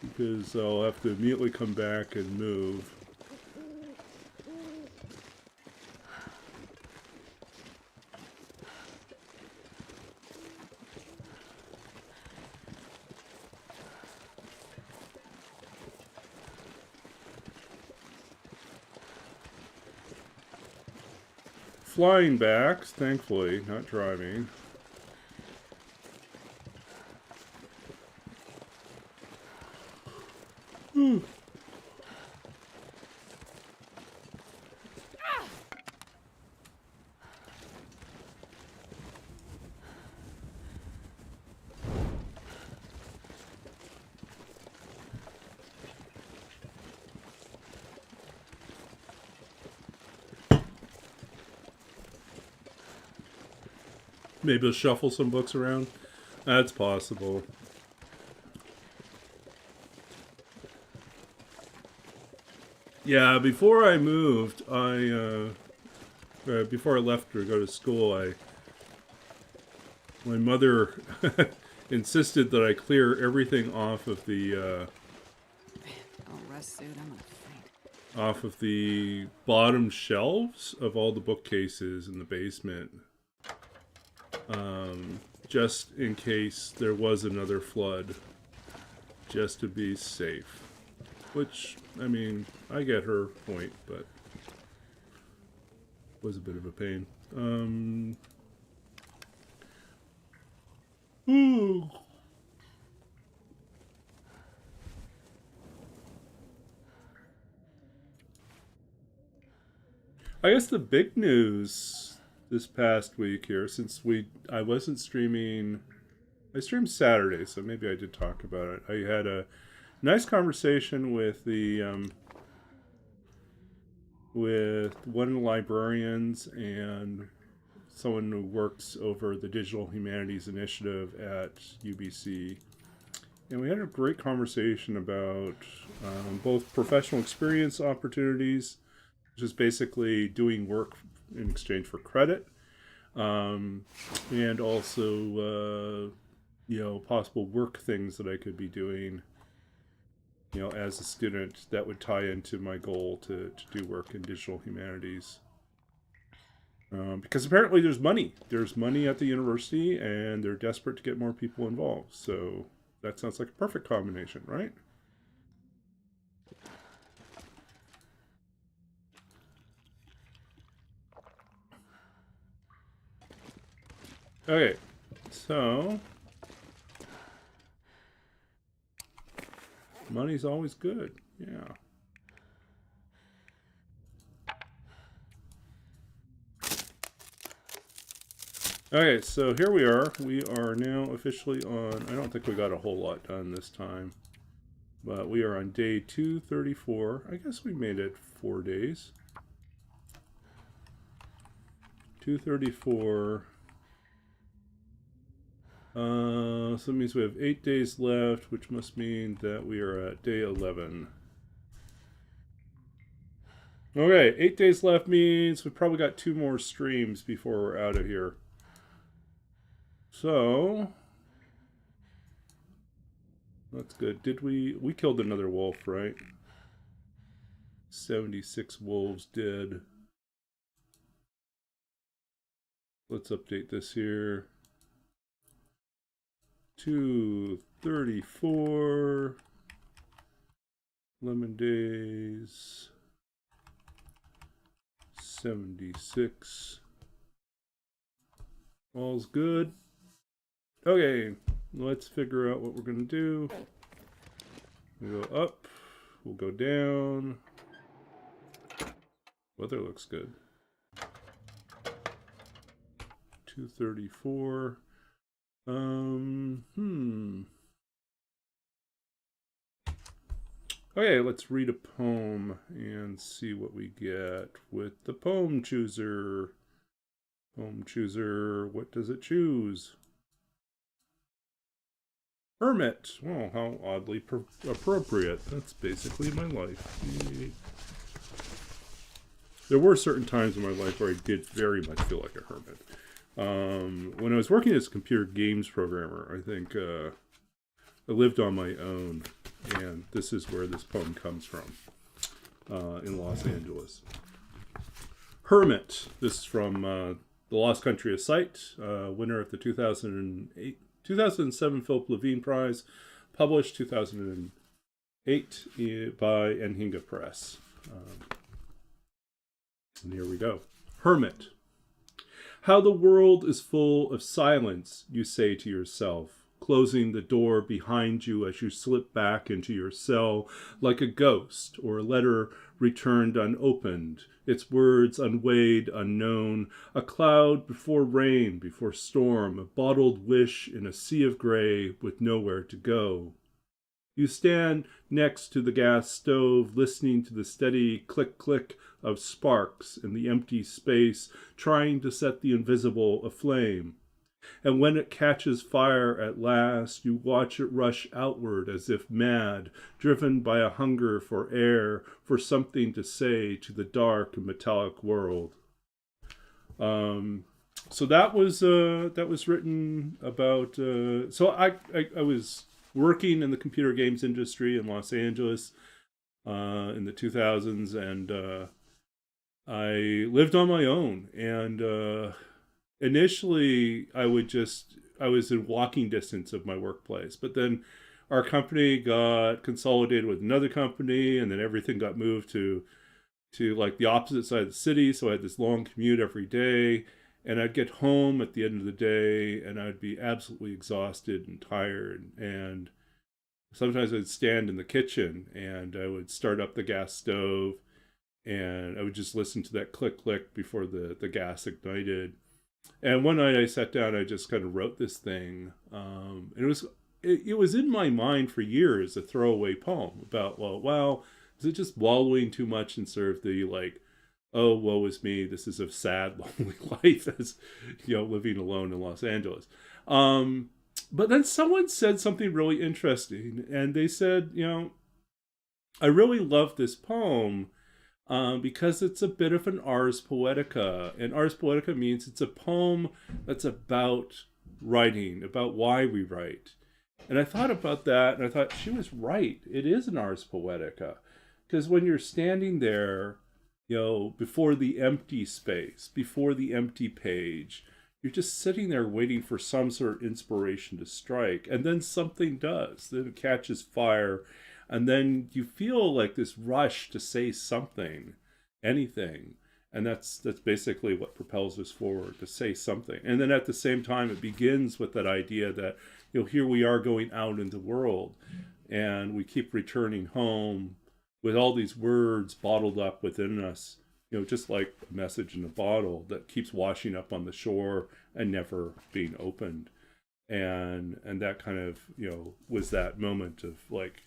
Because I'll have to immediately come back and move. Flying back, thankfully, not driving. Maybe I'll shuffle some books around. That's possible. Yeah, before I moved, before I left to go to school, my mother insisted that I clear everything off of the, Oh, rest suit, I'm gonna faint. off of the bottom shelves of all the bookcases in the basement. Just in case there was another flood. Just to be safe. Which, I mean, I get her point, but was a bit of a pain. I guess the big news this past week here, since I wasn't streaming, I streamed Saturday, so maybe I did talk about it. I had a nice conversation with with one of the librarians and someone who works over the Digital Humanities Initiative at UBC. And we had a great conversation about both professional experience opportunities, which is basically doing work in exchange for credit, and also, possible work things that I could be doing, as a student that would tie into my goal to do work in digital humanities. Because apparently there's money. There's money at the university, and they're desperate to get more people involved. So that sounds like a perfect combination, right? Okay, so money's always good. Yeah. Okay, so here we are. We are now officially on, I don't think we got a whole lot done this time, but we are on day 234. I guess we made it 4 days. 234. So that means we have 8 days left, which must mean that we are at day 11. Okay, 8 days left means we've probably got 2 more streams before we're out of here. So that's good. We killed another wolf, right? 76 wolves dead. Let's update this here. 234 lemon days. 76. All's good. Okay, let's figure out what we're gonna do. We'll go up, we'll go down. Weather looks good. 234. Okay, let's read a poem and see what we get with the poem chooser. Poem chooser, what does it choose? Hermit. Well, how oddly appropriate. That's basically my life. There were certain times in my life where I did very much feel like a hermit. When I was working as a computer games programmer, I think I lived on my own, and this is where this poem comes from, in Los Angeles. Hermit. This is from The Lost Country of Sight, winner of the 2007 Philip Levine Prize, published 2008 by Anhinga Press. And here we go. Hermit. How the world is full of silence, you say to yourself, closing the door behind you as you slip back into your cell like a ghost or a letter returned unopened, its words unweighed, unknown, a cloud before rain, before storm, a bottled wish in a sea of gray with nowhere to go. You stand next to the gas stove, listening to the steady click-click of sparks in the empty space, trying to set the invisible aflame. And when it catches fire at last, you watch it rush outward as if mad, driven by a hunger for air, for something to say to the dark and metallic world. So that was written about. So I was working in the computer games industry in Los Angeles in the 2000s, and I lived on my own. And initially, I was in walking distance of my workplace, but then our company got consolidated with another company, and then everything got moved to like the opposite side of the city. So I had this long commute every day. And I'd get home at the end of the day, and I'd be absolutely exhausted and tired. And sometimes I'd stand in the kitchen, and I would start up the gas stove, and I would just listen to that click-click before the gas ignited. And one night I sat down, I just kind of wrote this thing. And it was in my mind for years, a throwaway poem about, well, is it just wallowing too much in sort of the, like, oh, woe is me, this is a sad, lonely life as, living alone in Los Angeles. Um, but then someone said something really interesting, and they said, I really love this poem because it's a bit of an ars poetica. And ars poetica means it's a poem that's about writing, about why we write. And I thought about that, and I thought she was right. It is an ars poetica. Because when you're standing there, before the empty space, before the empty page, you're just sitting there waiting for some sort of inspiration to strike. And then something does. Then it catches fire. And then you feel like this rush to say something, anything. And that's basically what propels us forward, to say something. And then at the same time, it begins with that idea that, here we are going out in the world, and we keep returning home with all these words bottled up within us, just like a message in a bottle that keeps washing up on the shore and never being opened. And that kind of, was that moment of like,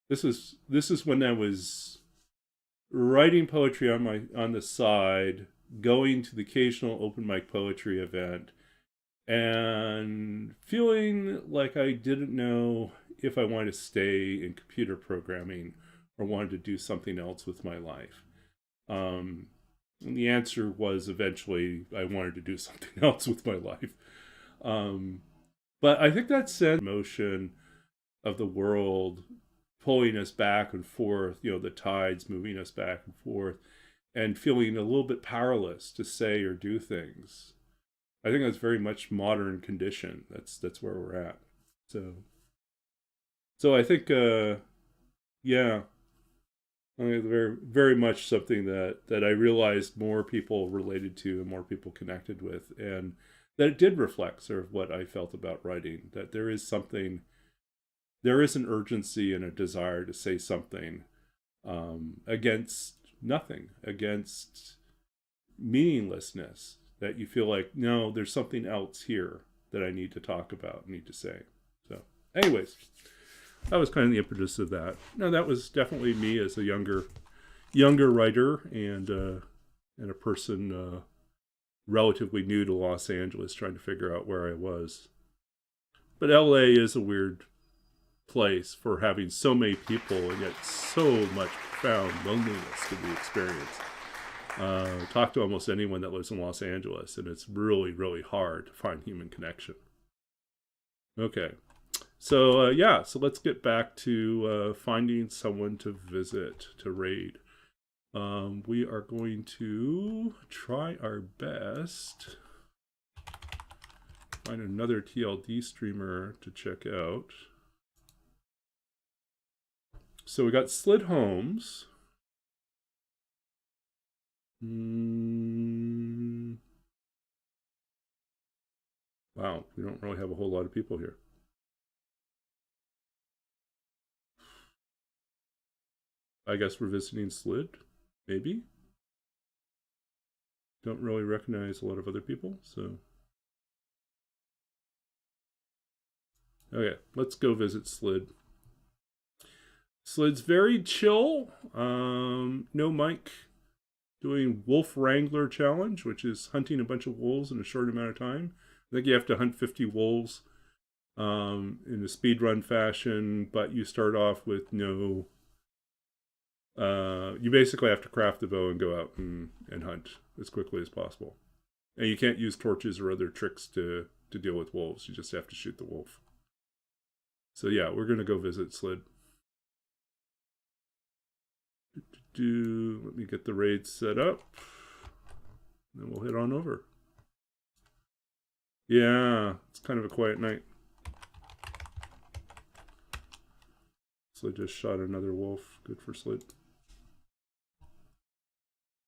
this is when I was writing poetry on the side, going to the occasional open mic poetry event, and feeling like I didn't know if I wanted to stay in computer programming or wanted to do something else with my life. And the answer was eventually I wanted to do something else with my life. But I think that sense of motion of the world pulling us back and forth, the tides moving us back and forth, and feeling a little bit powerless to say or do things. I think that's very much modern condition. That's where we're at. So I think, yeah, I think very, very much something that I realized more people related to and more people connected with, and that it did reflect sort of what I felt about writing, that there is an urgency and a desire to say something against nothing, against meaninglessness, that you feel like, no, there's something else here that I need to talk about, need to say. So anyways, that was kind of the impetus of that. Now, that was definitely me as a younger writer and a person relatively new to Los Angeles, trying to figure out where I was. But LA is a weird place for having so many people and yet so much profound loneliness to be experienced. Talk to almost anyone that lives in Los Angeles, and it's really, really hard to find human connection. Okay. So, so let's get back to finding someone to visit, to raid. We are going to try our best. Find another TLD streamer to check out. So we got Slid Holmes. Wow, we don't really have a whole lot of people here. I guess we're visiting Slid, maybe. Don't really recognize a lot of other people, so. Okay, let's go visit Slid. Slid's very chill. No Mike doing Wolf Wrangler Challenge, which is hunting a bunch of wolves in a short amount of time. I think you have to hunt 50 wolves in a speedrun fashion, but you start off with no... you basically have to craft the bow and go out and hunt as quickly as possible. And you can't use torches or other tricks to deal with wolves. You just have to shoot the wolf. So yeah, we're going to go visit Slid. Let me get the raid set up. Then we'll head on over. Yeah, it's kind of a quiet night. So I just shot another wolf. Good for Slid.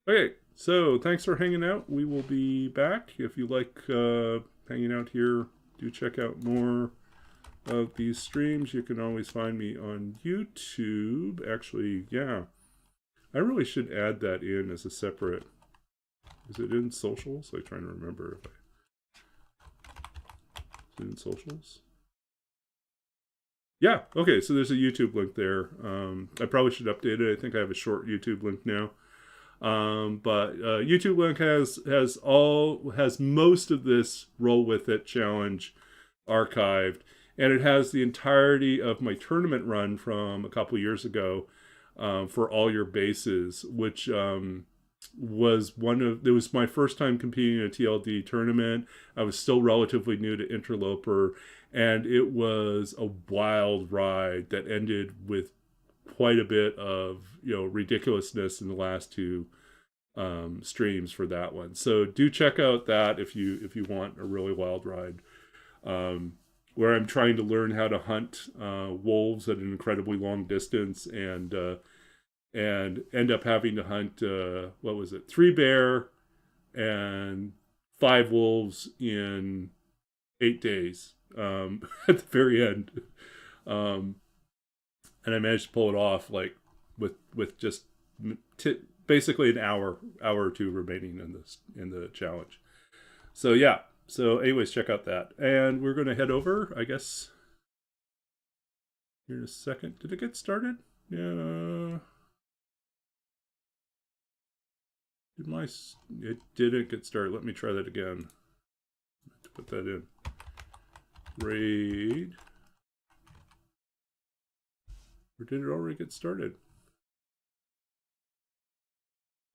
Okay, so thanks for hanging out. We will be back. If you like hanging out here, do check out more of these streams. You can always find me on YouTube. Actually, yeah. I really should add that in as a separate... Is it in socials? I'm trying to remember if is it in socials? Yeah, okay, so there's a YouTube link there. I probably should update it. I think I have a short YouTube link now. But YouTube Link has most of this Roll With It challenge archived, and it has the entirety of my tournament run from a couple years ago, for all your bases, which it was my first time competing in a TLD tournament. I was still relatively new to Interloper, and it was a wild ride that ended with quite a bit of ridiculousness in the last two streams for that one. So do check out that if you want a really wild ride, where I'm trying to learn how to hunt wolves at an incredibly long distance, and end up having to hunt, what was it, 3 bear and 5 wolves in 8 days, at the very end. Um, and I managed to pull it off, like with just basically an hour or two remaining in the challenge. So yeah. So anyways, check out that, and we're going to head over, I guess, here in a second. Did it get started? Yeah. It didn't get started. Let me try that again. To put that in. Raid. Or did it already get started?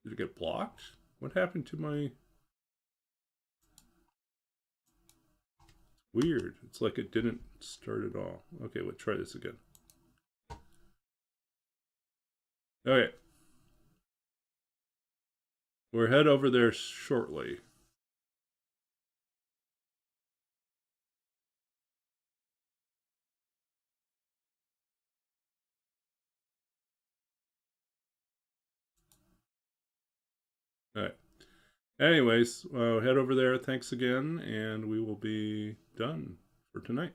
Did it get blocked? What happened to my... Weird. It's like it didn't start at all. Okay, let's try this again. Okay. We'll head over there shortly. All right. Anyways, head over there. Thanks again, and we will be done for tonight.